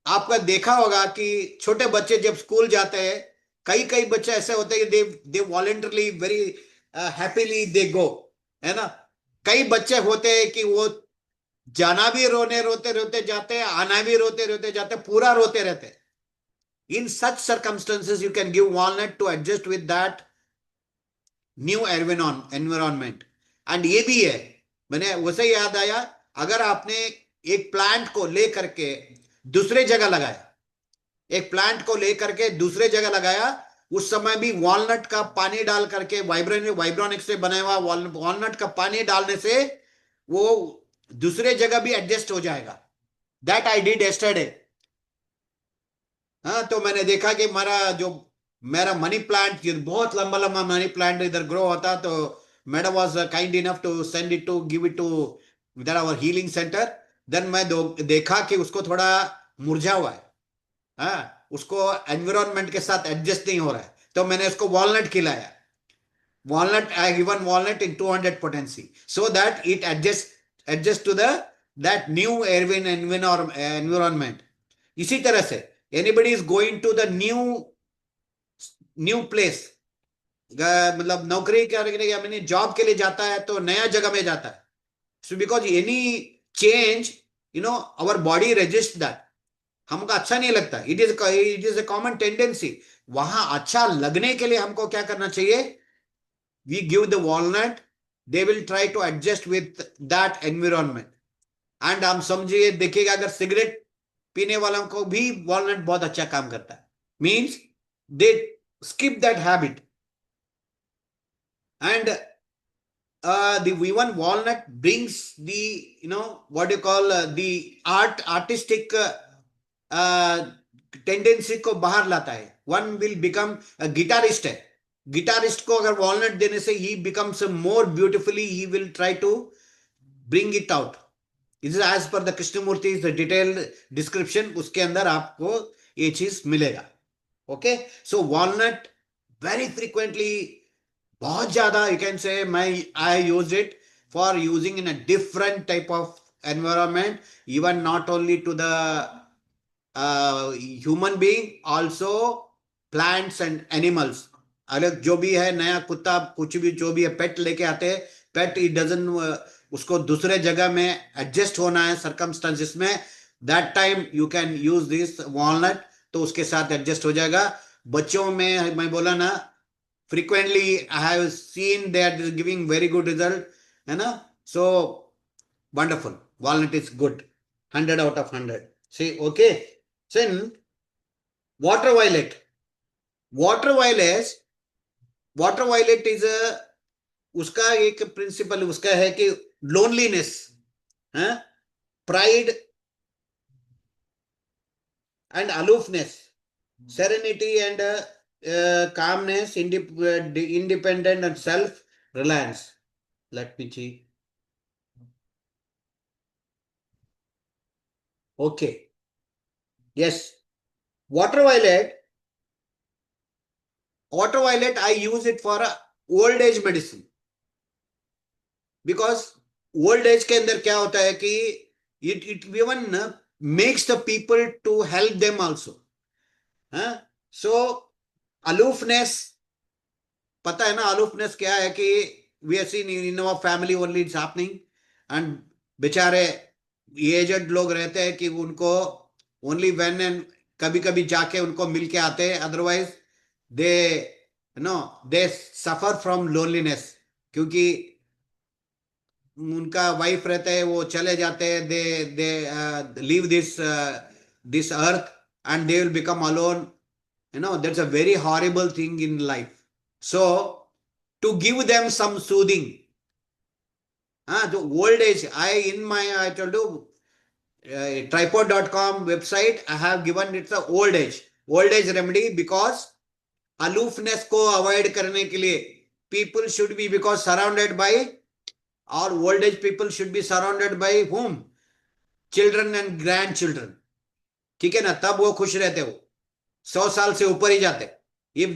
आपका देखा होगा कि छोटे बच्चे जब स्कूल जाते हैं, कई कई बच्चे ऐसे होते हैं कि दे वॉलंटरली वेरी हैप्पीली दे गो, है ना. कई बच्चे होते हैं कि वो जाना भी रोते रोते जाते हैं, आना भी रोते रोते जाते, पूरा रोते रहते. In such circumstances you can give walnut to adjust with that new environment. And ये भी है, मैंने वैसे याद आया, अगर आपने एक प्लांट को लेकर के दूसरे जगह लगाया, एक प्लांट को लेकर के दूसरे जगह लगाया, उस समय भी वॉलनट का पानी डाल करके, वाइब्रोनिक्स से बना हुआ वॉलनट का पानी डालने से वो दूसरे जगह भी एडजस्ट हो जाएगा. That I did yesterday. हाँ, तो मैंने देखा कि मेरा मनी प्लांट, बहुत लंबा लंबा मनी प्लांट इधर ग्रो होता, तो madam was kind enough to send it to give it to that our healing center. देन मैं देखा कि उसको थोड़ा मुरझा हुआ है, हाँ, उसको एनवायरमेंट के साथ एडजस्ट नहीं हो रहा है, तो मैंने उसको वॉलनट खिलाया. Walnut, I given walnut in 200 potency so that it adjust to that new environment. इसी तरह से anybody is going to the new place, मतलब नौकरी करने या मैंने जॉब के लिए जाता है तो नया जगह में जाता है. So because any change, our body resists that. हमको अच्छा नहीं लगता. It is a common tendency. वहां अच्छा लगने के लिए हमको क्या करना चाहिए? We give the walnut, they will try to adjust with that environment. And हम समझिए, देखिएगा, अगर सिगरेट पीने वालों को भी वॉलनट बहुत अच्छा काम करता है. Means they skip that habit. And the even walnut brings the what you call the artistic tendency को बाहर लाता है. One will become a guitarist है. गिटारिस्ट को अगर वॉलनट देने से ही becomes more beautifully, he will try to bring it out. It is as per the Krishnamurti detailed description, उसके अंदर आपको ये चीज मिलेगा. Okay. So walnut very frequently, बहुत ज्यादा, you can say I use it for using in a different type of environment, even not only to the human being, also plants and animals. अलग जो भी है, नया कुत्ता कुछ भी जो भी है, पेट लेके आते हैं, पेट इट डजंट, उसको दूसरे जगह में एडजस्ट होना है सर्कमस्टेंसेस में, that time you can use this walnut, तो उसके साथ एडजस्ट हो जाएगा. बच्चों में मैं बोला ना, frequently I have seen they are giving very good result, है ना. So wonderful, walnut is good, 100 out of 100. See, okay. Then water violet. Water violet is उसका एक प्रिंसिपल उसका है कि loneliness, pride and aloofness, serenity and calmness, independent and self reliance. Let me see. Okay. Yes. Water violet, I use it for old age medicine, because old age के अंदर क्या होता है कि it even makes the people to help them also. So aloofness, पता है ना aloofness क्या है कि we have seen in our family only it's happening, and बेचारे एजेड लोग रहते हैं कि उनको ओनली व्हेन एंड कभी कभी जाके उनको मिल के आते हैं, otherwise they suffer from loneliness, क्योंकि उनका वाइफ रहते हैं, वो चले जाते हैं, they leave this earth and they will become alone. That's a very horrible thing in life. So to give them some soothing, the old age, I told you, tripod.com website, I have given it the old age remedy, because aloofness को avoid करने के लिए people should be, because surrounded by, or old age people should be surrounded by whom? Children and grandchildren. ठीक है ना, तब वो खुश रहते हो, 100 साल से ऊपर ही जाते, if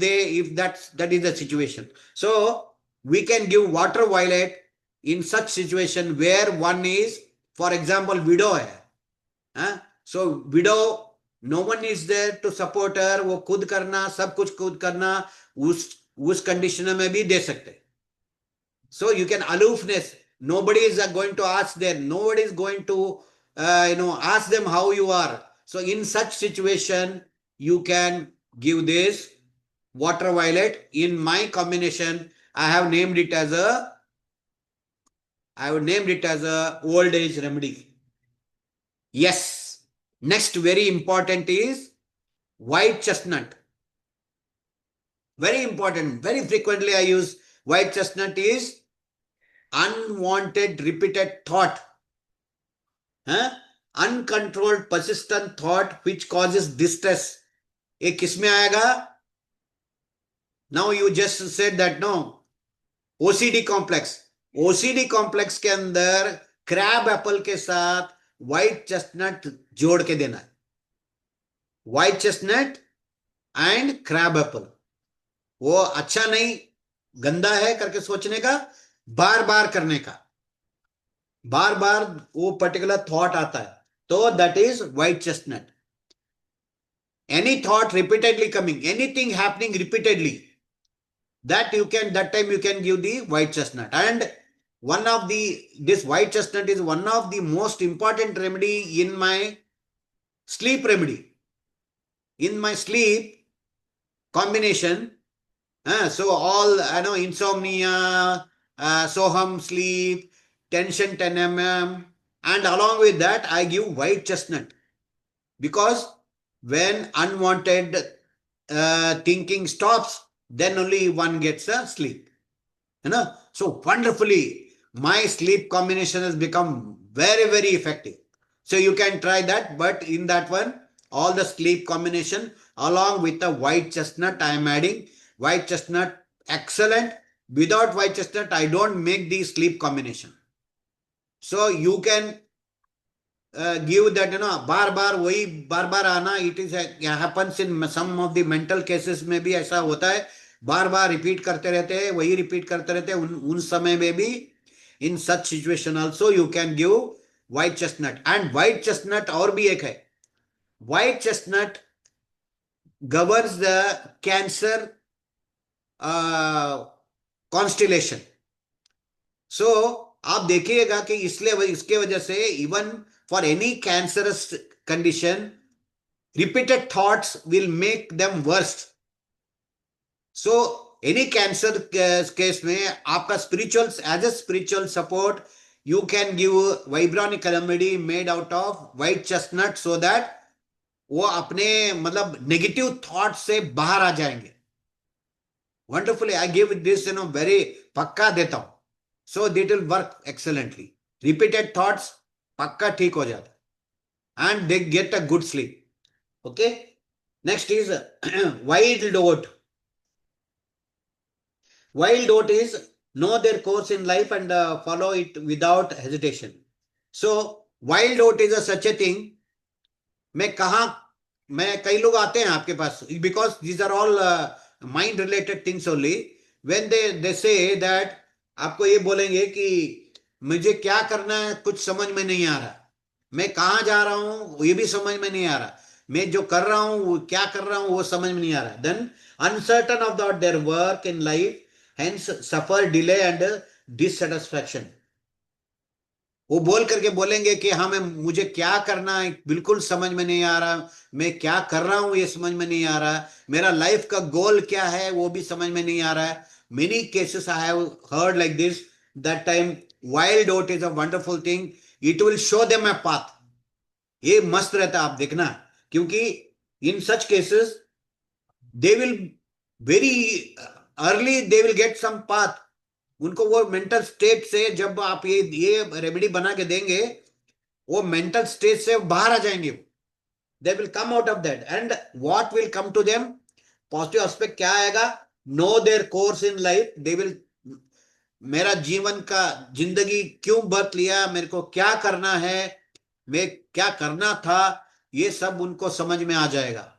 that is the situation. So we can give water violet in such situation where one is, for example, widow है, so widow, no one is there to support her, वो खुद करना, सब कुछ खुद करना, उस कंडीशन में भी दे सकते. So you can aloofness, nobody is going to ask them, nobody is going to ask them how you are. So in such situation you can give this water violet. In my combination, I have named it as a old age remedy. Yes. Next, very important is white chestnut. Very important. Very frequently I use white chestnut is unwanted repeated thought. Uncontrolled persistent thought which causes distress. ये किसमें आएगा? Now you just said that no. OCD complex. OCD complex के अंदर crab apple के साथ white chestnut जोड़ के देना है. White chestnut and crab apple. वो अच्छा नहीं, गंदा है करके सोचने का, बार बार करने का, बार बार वो पर्टिकुलर थॉट आता है, तो that is white chestnut. Any thought repeatedly coming, anything happening repeatedly, that time you can give the white chestnut. And this white chestnut is one of the most important remedy in my sleep remedy. In my sleep combination, so all, insomnia, Soham sleep, tension 10 mm, and along with that I give white chestnut, because when unwanted thinking stops, then only one gets a sleep. So wonderfully, my sleep combination has become very, very effective. So you can try that, but in that one, all the sleep combination along with the white chestnut, I am adding white chestnut, excellent. Without white chestnut, I don't make the sleep combination. So you can give that, बार बार आना, it happens in some of the mental cases में भी ऐसा होता है, बार बार repeat करते रहते हैं, वही रिपीट करते रहते हैं, उन समय में भी, in such situation also you can give white chestnut. And white chestnut और भी एक है, white chestnut governs the cancer constellation. So आप देखिएगा कि इसके वजह से even for any cancerous condition, repeated thoughts will make them worse. So any cancer case में आपका spirituals, as a spiritual support, you can give vibronic remedy made out of white chestnut, so that वो अपने negative thoughts से बाहर आ जाएंगे. Wonderfully, I give this, very पक्का देता हूं. So it will work excellently. Repeated thoughts पक्का ठीक हो जाता, and they get a good sleep. Okay. Next is wild oat. Wild oat is know their course in life and follow it without hesitation. So wild oat is such a thing. कई लोग आते हैं आपके पास, because these are all mind related things only. When they say that, आपको ये बोलेंगे कि मुझे क्या करना है कुछ समझ में नहीं आ रहा, मैं कहाँ जा रहा हूँ ये भी समझ में नहीं आ रहा, मैं जो कर रहा हूँ क्या कर रहा हूँ वो समझ में नहीं आ रहा. Then uncertain of their work in life, hence suffer delay and dissatisfaction. वो बोल करके बोलेंगे कि हाँ मुझे क्या करना है बिल्कुल समझ में नहीं आ रहा, मैं क्या कर रहा हूँ ये समझ में नहीं आ रहा, मेरा लाइफ का गोल क्या है वो भी समझ में नहीं आ रहा है. Many cases I have heard like this. That time wild oat is a wonderful thing. It will show them a path. ये मस्त रहता है, आप देखना, क्योंकि In such cases, they will very early they will get some path. उनको वो mental state से जब आप ये रेमेडी बना के देंगे, वो मेंटल स्टेट से बाहर आ जाएंगे. They will come out of that. And what will come to them, positive aspect क्या आएगा? No their course in life. They will, मेरा जीवन का जिंदगी क्यों बर्थ लिया, मेरे को क्या करना है, मैं क्या करना था, ये सब उनको समझ में आ जाएगा.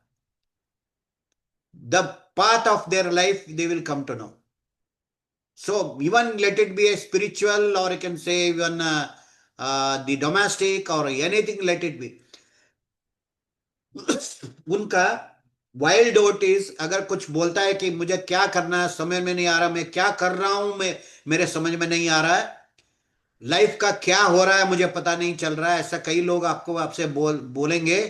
The path of their life they will come to know. So even let it be a spiritual, or you can say even the domestic or anything, let it be. उनका वाइल्ड ओट इज, अगर कुछ बोलता है कि मुझे क्या करना है समझ में नहीं आ रहा, मैं क्या कर रहा हूं, मैं मेरे समझ में नहीं आ रहा है, लाइफ का क्या हो रहा है मुझे पता नहीं चल रहा है, ऐसा कई लोग आपसे बोलेंगे,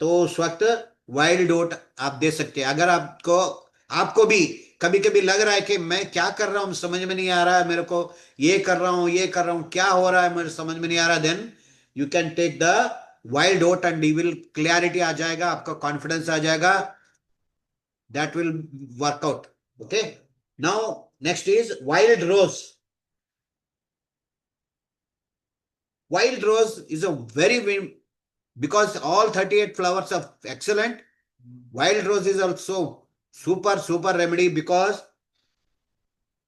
तो उस वक्त वाइल्ड ओट आप दे सकते हैं. अगर आपको भी कभी कभी लग रहा है कि मैं क्या कर रहा हूं समझ में नहीं आ रहा है, मेरे को ये कर रहा हूं क्या हो रहा है मुझे समझ में नहीं आ रहा, then you can take the wild oat and you will, clarity आ जाएगा, आपका कॉन्फिडेंस आ जाएगा, that will work out. Okay, now next is wild rose. Wild rose is a because all 38 flowers are excellent. Wild rose is also super remedy, because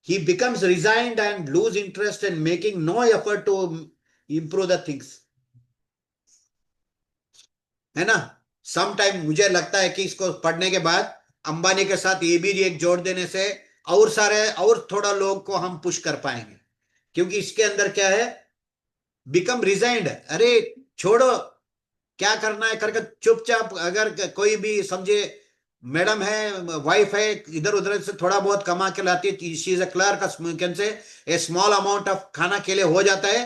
he becomes resigned and lose interest in making no effort to improve the things. है ना? Sometime मुझे लगता है कि इसको पढ़ने के बाद अंबानी के साथ ये भी एक जोड़ देने से और थोड़ा लोग को हम पुश कर पाएंगे, क्योंकि इसके अंदर क्या है, बिकम रिजाइंड. अरे छोड़ो, क्या करना है करके चुपचाप, अगर कोई भी समझे मैडम है, वाइफ है, इधर उधर से थोड़ा बहुत कमा के लाती है, she is a clerk, can say A small amount of खाना के लिए हो जाता है,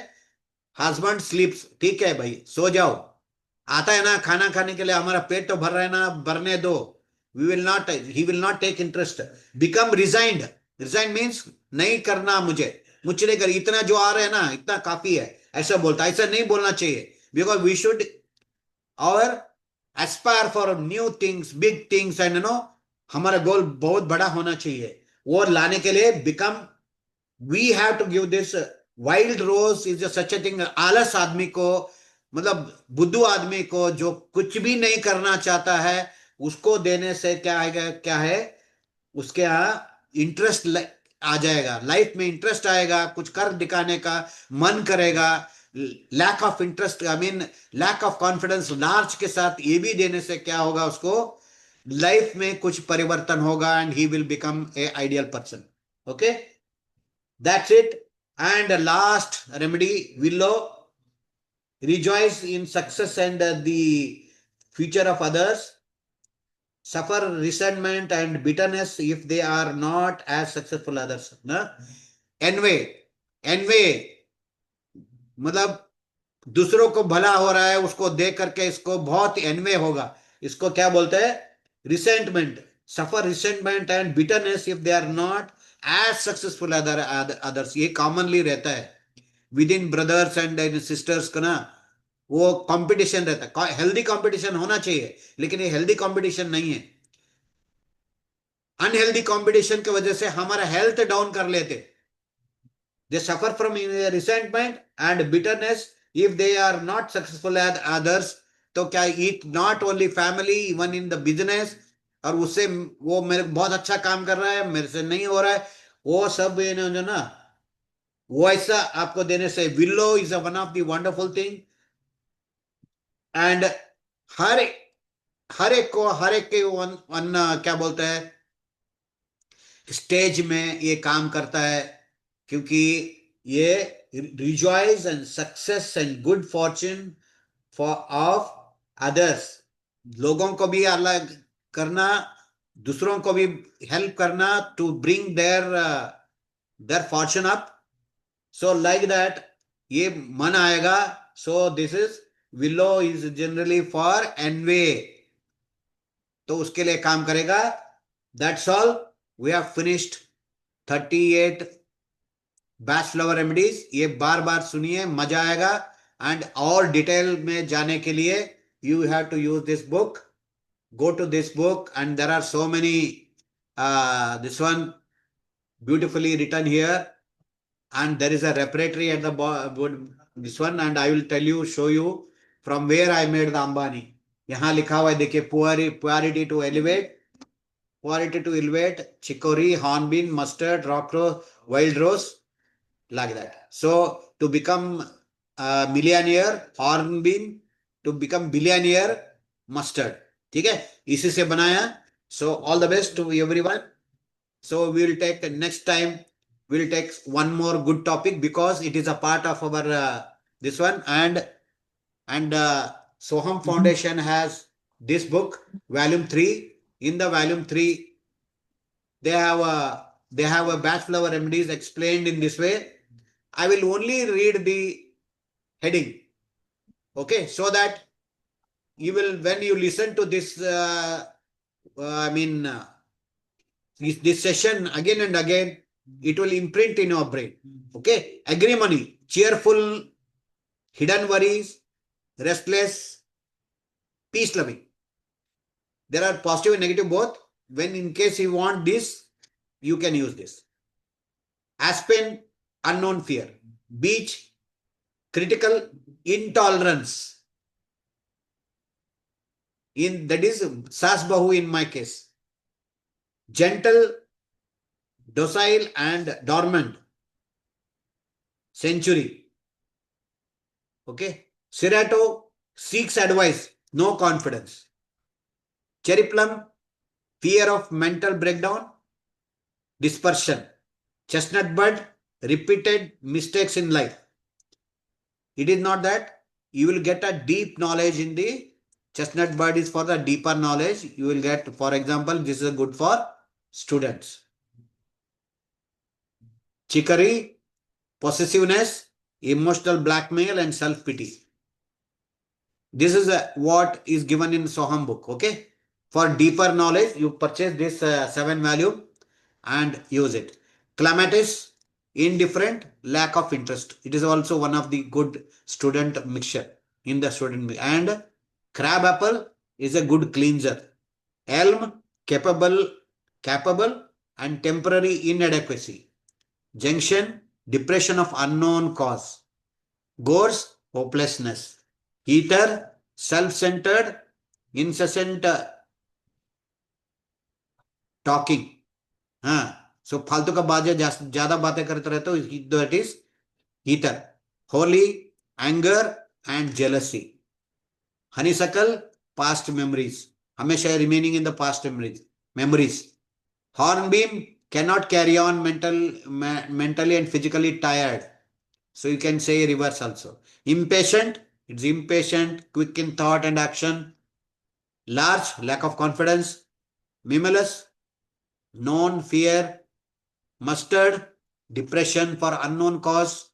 हस्बैंड स्लीप्स, ठीक है भाई सो जाओ, आता है ना खाना खाने के लिए, हमारा पेट तो भर रहा है ना, भरने दो, he will not take interest. Become resigned. Resigned means नहीं करना, मुझे नहीं कर, इतना जो आ रहा है ना इतना काफी है, ऐसा बोलता. ऐसा नहीं बोलना चाहिए, बिकॉज वी शुड और Aspire for new things, big things, and हमारा गोल बहुत बड़ा होना चाहिए. वो लाने के लिए become, we have to give this. Wild rose is such a thing. आलस आदमी को, मतलब बुद्धू आदमी को जो कुछ भी नहीं करना चाहता है, उसको देने से क्या है उसके यहाँ इंटरेस्ट आ जाएगा, लाइफ में इंटरेस्ट आएगा, कुछ कर दिखाने का मन करेगा. Lack of interest, I mean lack of confidence, large के साथ ये भी देने से क्या होगा, उसको लाइफ में कुछ परिवर्तन होगा, and he will become a ideal person. Okay, that's it. And last remedy, willow, rejoice in success and the future of others, suffer resentment and bitterness if they are not as successful others. ना, envy मतलब दूसरों को भला हो रहा है उसको देख करके इसको बहुत एनवे होगा, इसको क्या बोलते हैं, resentment. Suffer resentment and bitterness if they are not as successful others. ये कॉमनली रहता है within brothers and sisters का ना, वो कंपटीशन रहता है. हेल्दी कंपटीशन होना चाहिए, लेकिन ये हेल्दी कंपटीशन नहीं है. अनहेल्दी कंपटीशन की वजह से हमारा हेल्थ डाउन कर लेते. They suffer from resentment and bitterness if they are not successful as others. तो क्या it not only family, even in the business, और उससे वो मेरे बहुत अच्छा काम कर रहा है, मेरे से नहीं हो रहा है, वो सब जो ना, वो ऐसा आपको देने से, willow is one of the wonderful thing. And हर एक के क्या बोलते हैं, स्टेज में ये काम करता है, क्योंकि ये rejoice and success and good fortune for of others. लोगों को भी अलग करना, दूसरों को भी हेल्प करना, to bring their fortune up. So like that ये मन आएगा. So this is willow is generally for envy, तो उसके लिए काम करेगा. That's all. We have finished 38 batch flower remedies. ये बार बार सुनिए, मजा आएगा. एंड और डिटेल में जाने के लिए you have to use this book. go to this book, and there are so many, this one beautifully written here, and there is a repertory at the this one, and I will tell you, show you from where I made the Ambani. यहाँ लिखा हुआ है, देखिए, purity to elevate, chicory, hornbeam, mustard, rock rose, wild rose, like that. So to become a millionaire, hornbeam; to become billionaire, mustard. ठीक है, इसी से बनाया. So all the best to everyone. So we will take next time. We will take one more good topic, because it is a part of our this one, and Soham Foundation has this book, volume 3. In the volume 3, they have a batch flower remedies explained in this way. I will only read the heading, okay, so that you will, when you listen to this, this session again and again, it will imprint in your brain. Okay, agrimony, cheerful, hidden worries, restless, peace loving. There are positive and negative both. When in case you want this, you can use this. Aspen, unknown fear. Beach, critical intolerance. That is Sas Bahu in my case. Gentle, docile and dormant. Century. Okay. Serato seeks advice, no confidence. Cherry plum, fear of mental breakdown, dispersion. Chestnut bud, repeated mistakes in life. It is not that. You will get a deep knowledge in the chestnut bud is for the deeper knowledge. You will get, for example, this is good for students. Chicory, possessiveness, emotional blackmail and self-pity. This is what is given in Soham book. Okay. For deeper knowledge, you purchase this 7 volume and use it. Clematis, indifferent, lack of interest. It is also one of the good student mixture in the student. And crab apple is a good cleanser. Elm, capable and temporary inadequacy. Junction, depression of unknown cause. Gorse, hopelessness. Heater, self-centered, incessant talking. So फालतू का बात ज्यादा बातें करते रहते हो, that is heater. Holy, anger and jealousy. Honeysuckle, past memories. हमेशा remaining in the past memories. Hornbeam, cannot carry on, mentally and physically tired. So you can say reverse also. Impatient, it's impatient, quick in thought and action. Large, lack of confidence. Mimulus, known fear. Mustard, depression for unknown cause.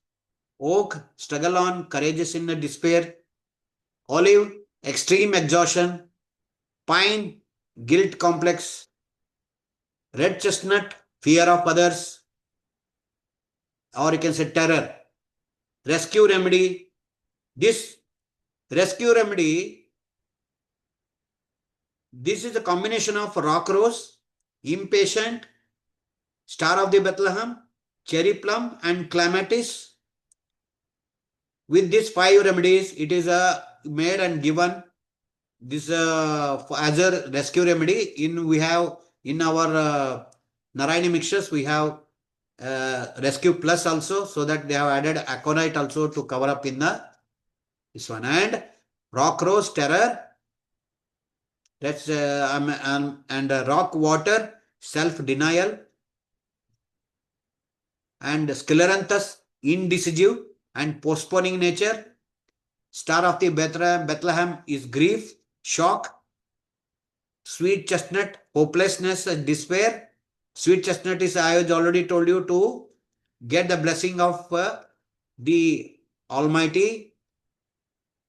Oak, struggle on, courageous in the despair. Olive, extreme exhaustion. Pine, guilt complex. Red chestnut, fear of others, or you can say terror. Rescue remedy. This rescue remedy, this is a combination of rock rose, impatient, star of the Bethlehem, cherry plum and clematis. With these 5 remedies, it is made and given this as a rescue remedy. We have in our Narayani mixtures, we have rescue plus also, so that they have added aconite also to cover up in this one. And rock rose, terror. That's and rock water, self-denial. And scleranthus, indecisive and postponing nature. Star of the Bethlehem is grief, shock. Sweet chestnut, hopelessness and despair. Sweet chestnut is, I have already told you, to get the blessing of the Almighty.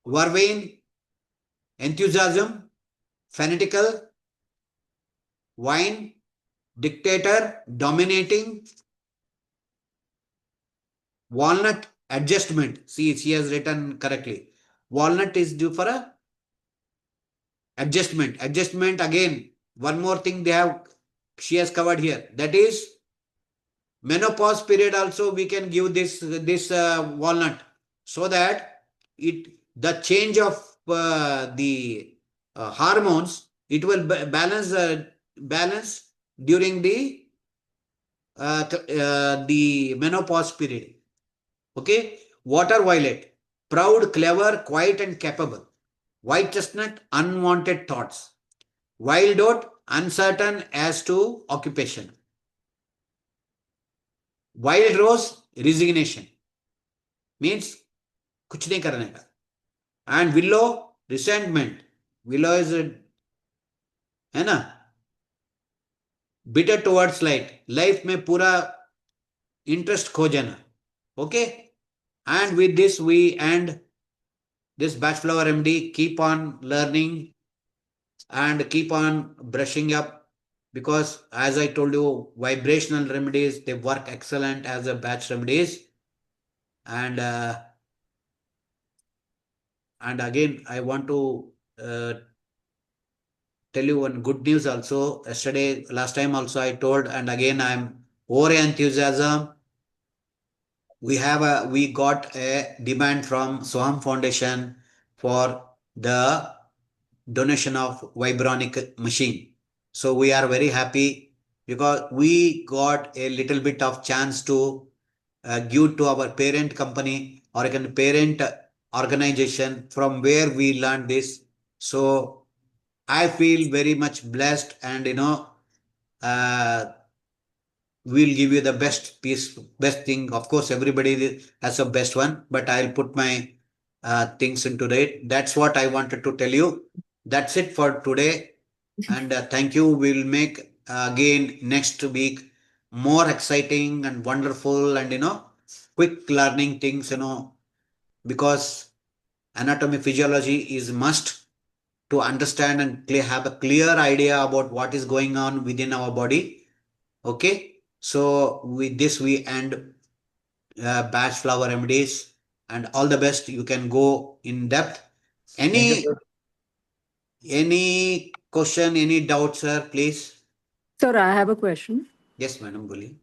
Vervain, enthusiasm, fanatical. Wine, dictator, dominating. Walnut, adjustment. See, she has written correctly. Walnut is due for a Adjustment again. One more thing she has covered here. That is menopause period also we can give this walnut so that the change of the hormones, it will balance during the menopause period. Okay. Water violet, proud, clever, quiet and capable. White chestnut, unwanted thoughts. Wild oat, uncertain as to occupation. Wild rose, resignation, means कुछ नहीं करने का. And willow, resentment. Willow is है ना, bitter towards light. Life में पूरा interest खो जाना. Okay. And with this we end this Batch Flower MD. Keep on learning and keep on brushing up, because as I told you, vibrational remedies, they work excellent as a batch remedies. And again, I want to tell you one good news also. Last time also I told, and again I'm over enthusiasm. We got a demand from Soham Foundation for the donation of Vibronic machine. So we are very happy because we got a little bit of chance to give to our parent company or a parent organization from where we learned this. So I feel very much blessed, and we'll give you the best thing. Of course, everybody has a best one, but I'll put my things into it. That's what I wanted to tell you. That's it for today. And thank you. We'll make again next week more exciting and wonderful and quick learning things, because anatomy physiology is must to understand and have a clear idea about what is going on within our body. Okay. So with this we end Batch Flower MDs, and all the best. You can go in depth. Thank you, Any sir. question, any doubt, sir, please? Sir, I have a question. Yes, madam, boli.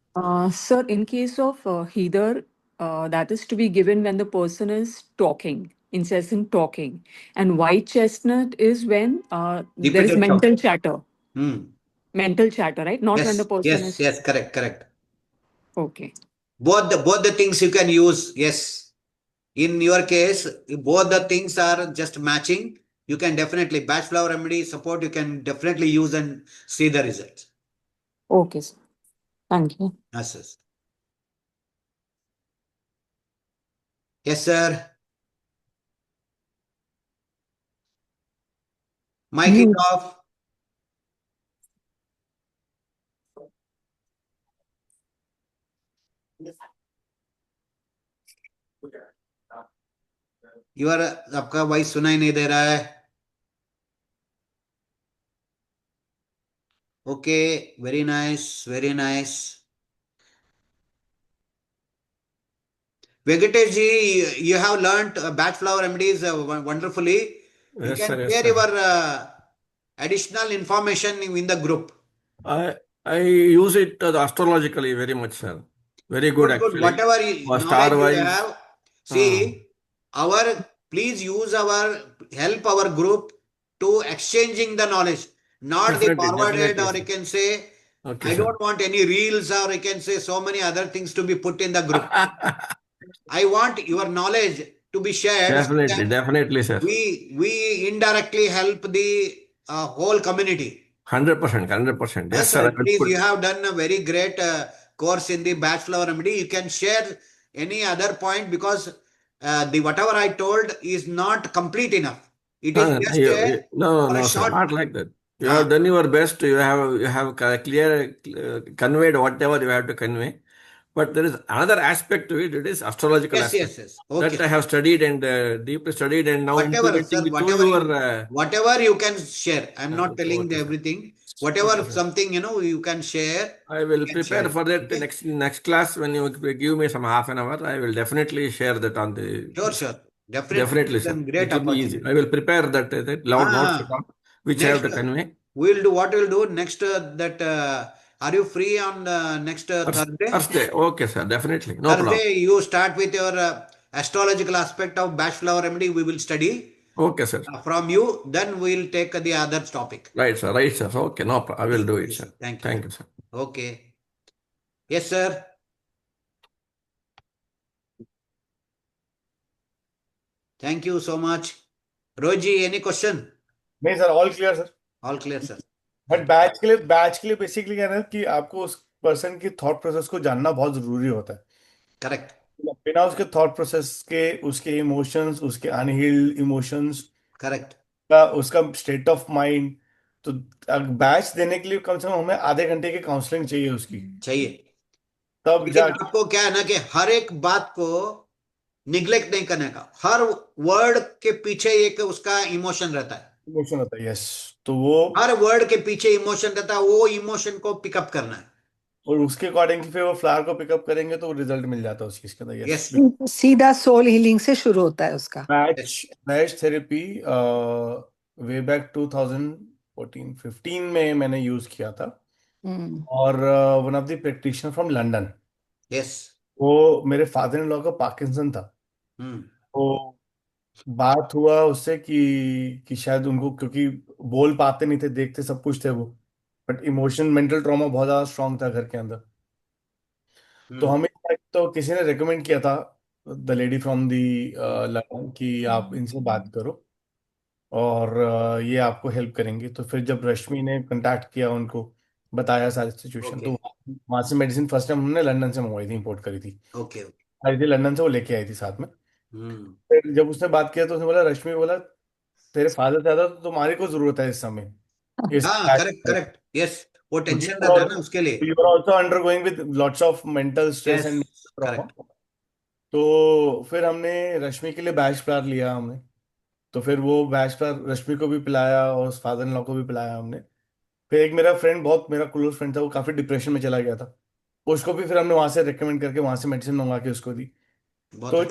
Sir, in case of heather, that is to be given when the person is talking, incessant talking, and white chestnut is when there is Repeated talk. mental chatter. Mental chatter, right? Not when the person is. Yes, correct. Okay. Both the things you can use. Yes. In your case, both the things are just matching. You can definitely Batch Flower remedy support. You can definitely use and see the results. Okay, sir. Thank you. Yes. Yes, sir. Mic it off. आपका voice सुनाई नहीं दे रहा है. Okay, very nice. Venkatesh ji, you have learnt Batch Flower remedies wonderfully. You can share your additional information in the group. I use it astrologically very much, sir. Very good, actually. Whatever knowledge you have, see, please help our group to exchanging the knowledge, not the forwarded, or you can say, Okay, I sir. don't want any reels, or you can say so many other things to be put in the group. I want your knowledge to be shared. Definitely, sir. We indirectly help the whole community. 100%. Yes, sir. Please, you have done a very great course in the Batch Flower remedy. You can share any other point, because the whatever I told is not complete enough. It is just no, sir, not like that. You have done your best. You have clear conveyed whatever you have to convey. But there is another aspect to it. It is astrological aspect. Yes. Okay. That I have studied and deeply studied, and now whatever you can share. I'm not telling everything. Whatever something you can share. I will prepare for that. Okay. Next class, when you give me some half an hour, I will definitely share that on the. Sure. Definitely, sir. Great it will be easy. I will prepare that loud notes. which I have to Next, convey. what we'll do next, are you free on next Thursday? Thursday. Okay, sir. Definitely. No problem. Thursday, you start with your astrological aspect of Bach flower remedy. We will study Okay, sir. from you. Then we'll take the other topic. Right, sir. Right, sir. Okay, no problem. I will do it, Yes, sir. Thank you. Thank you, sir. Okay. Yes, sir. Thank you so much. Roji, any question? नहीं sir, all clear sir. All clear, sir. But batch के लिए basically क्या है ना कि आपको उस person की थॉट प्रोसेस को जानना बहुत जरूरी होता है. Correct. बिना उसके थॉट प्रोसेस के, उसके इमोशंस, उसके अनहील्ड इमोशंस Correct. का, उसका स्टेट ऑफ माइंड, तो बैच देने के लिए कम से कम हमें आधे घंटे की काउंसलिंग चाहिए उसकी, चाहिए. तब लेकिन जाके. आपको क्या है ना कि हर एक बात को निग्लेक्ट नहीं करने का. हर वर्ड के पीछे एक उसका इमोशन रहता है. इमोशन होता है, यस. तो वो, हर वर्ड के पीछे इमोशन रहता है. वो इमोशन को पिकअप करना है. और उसके अकॉर्डिंग फिर वो फ्लावर को पिकअप करेंगे तो रिजल्ट मिल जाता है उस चीज के अंदर. Yes. यस. सीधा सोल हीलिंग से शुरू होता है उसका. बैच थेरेपी वे बैक 2014-15 में मैंने यूज किया था. और one of the practitioner from London, Yes. वो मेरे फादर इन लॉ का पार्किंसन था. तो बात हुआ उससे कि शायद उनको, क्योंकि बोल पाते नहीं थे, देखते सब कुछ थे वो, बट इमोशन मेंटल ट्रॉमा बहुत ज्यादा स्ट्रांग था घर के अंदर. तो हमें तो किसी ने रेकमेंड किया था, the lady from the London, कि आप इनसे बात करो और ये आपको हेल्प करेंगे. तो फिर जब रश्मि ने कांटेक्ट किया, उनको बताया सारी सिचुएशन, तो वहां से मेडिसिन फर्स्ट टाइम हमने लंदन से मंगवाई थी, इंपोर्ट करी थी. ओके. आई थी लंदन से, वो लेके आई थी साथ में. फिर जब उसने बात किया तो उसने बोला, रश्मि बोला, तेरे फादर से ज्यादा तो तुम्हारी को जरूरत है इस समय. हाँ, करेक्ट करेक्ट. यस, वो टेंशन रहता है ना उसके लिए. You are also undergoing with lots of mental stress and trauma. तो फिर हमने रश्मि के लिए बैच प्लान लिया हमने. तो फिर वो बैच प्लान रश्मि को भी पिलाया और फादर इन लॉ को भी पिलाया हमने. फिर एक मेरा फ्रेंड, बहुत मेरा क्लोज फ्रेंड था, वो काफी डिप्रेशन में चला गया था, उसको भी फिर हमने वहां से रिकमेंड करके वहां से मेडिसिन मंगवा के उसको दी. तो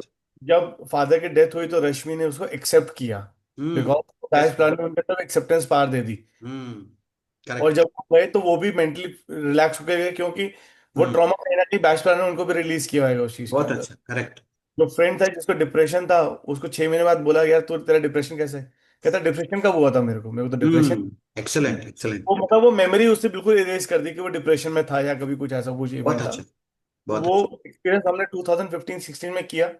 जब फादर की डेथ हुई तो रश्मि ने उसको एक्सेप्ट किया, बिकॉज बैच प्लान में उनके तब एक्सेप्टेंस पार दे दी. और जब वो गए तो वो भी मेंटली रिलैक्स हो गए, क्योंकि वो ट्रॉमा कहीं ना कहीं बैच प्लान ने उनको भी रिलीज किया होगा उस चीज के बहुत अंदर. अच्छा. करेक्ट. जो फ्रेंड था जिसको डिप्रेशन था, उसको 6 महीने बाद बोला यार तो तेरा डिप्रेशन कैसे है? कहता डिप्रेशन कब हुआ था, मेरे को तो डिप्रेशन. Excellent excellent. वो मतलब वो मेमोरी उससे बिल्कुल इरेज कर दी कि वो डिप्रेशन में था या कभी कुछ ऐसा कुछ बहुत इवेंट था. अच्छा. वो एक्सपीरियंस हमने 2015-16 में किया,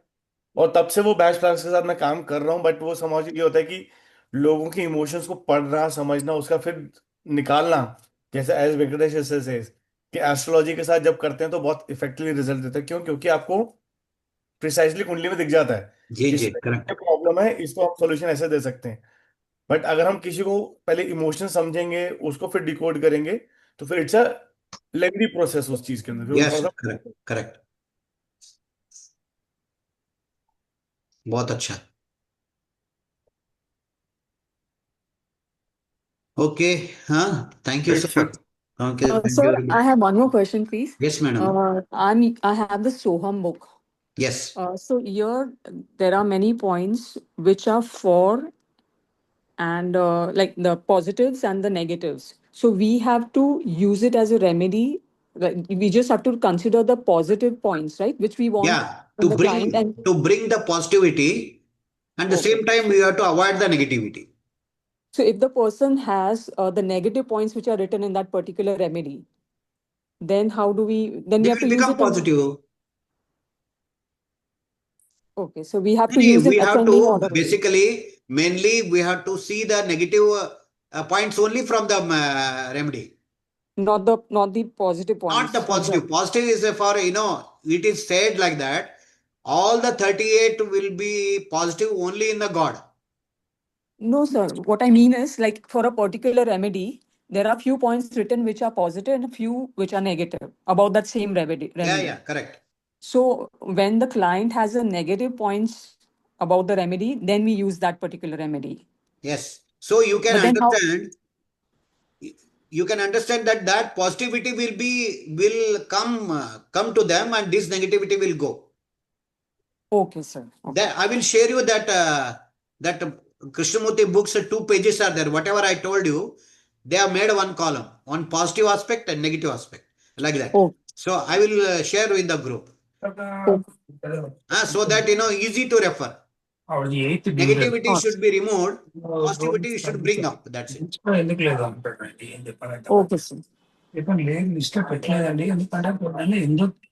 और तब से वो बैच प्लान्स के साथ मैं काम कर रहा हूँ. बट वो समझ ये होता है कि लोगों के इमोशंस को पढ़ना, समझना, उसका फिर निकालना, जैसे एस वेंकटेश से कि एस्ट्रोलॉजी के साथ जब करते हैं तो बहुत इफेक्टिवली रिजल्ट देता है. क्यों? क्योंकि आपको प्रिसाइजली कुंडली में दिख जाता है जी जी. इसमें करेक्ट. प्रॉब्लम है, इसको हम सॉल्यूशन ऐसे दे सकते हैं. बट अगर हम किसी को पहले इमोशन समझेंगे, उसको फिर डिकोड करेंगे, तो फिर इट्स अ लेंथी प्रोसेस उस चीज के अंदर. फिर वो यस. थोड़ा सा करेक्ट करेक्ट. बहुत अच्छा. ओके. हाँ, thank you Right, so sir. Much. Okay, thank you Sir, very I much. have one more question, please. Yes, madam. I have the Soham book. Yes. So here there are many points which are for and like the positives and the negatives. So we have to use it as a remedy. Like, we just have to consider the positive points, right? Which we want Yeah, in the client. And to bring the positivity, and the same time we have to avoid the negativity. so if the person has the negative points which are written in that particular remedy, then how do we? Then we They have to will use become it. positive. Okay, so we have to See, use we in have ascending to order. basically, mainly we have to see the negative points only from the remedy. Not the positive points. Not the positive. Positive is for, it is said like that. All the 38 will be positive only in the God. No, sir. What I mean is, like, for a particular remedy, there are few points written which are positive and a few which are negative about that same remedy. Yeah, correct. So when the client has a negative points about the remedy, then we use that particular remedy. Yes. So you can But then how- understand. You can understand that positivity will come to them, and this negativity will go. Okay, sir. Okay. That I will share you that Krishnamurti books, 2 pages are there. Whatever I told you, they have made one column, one positive aspect and negative aspect, like that. Oh, So I will share in the group, so that easy to refer. Negativity should be removed, positivity should bring up. That's it. okay, sir. List పెట్టలేదండి ఎందుకంటే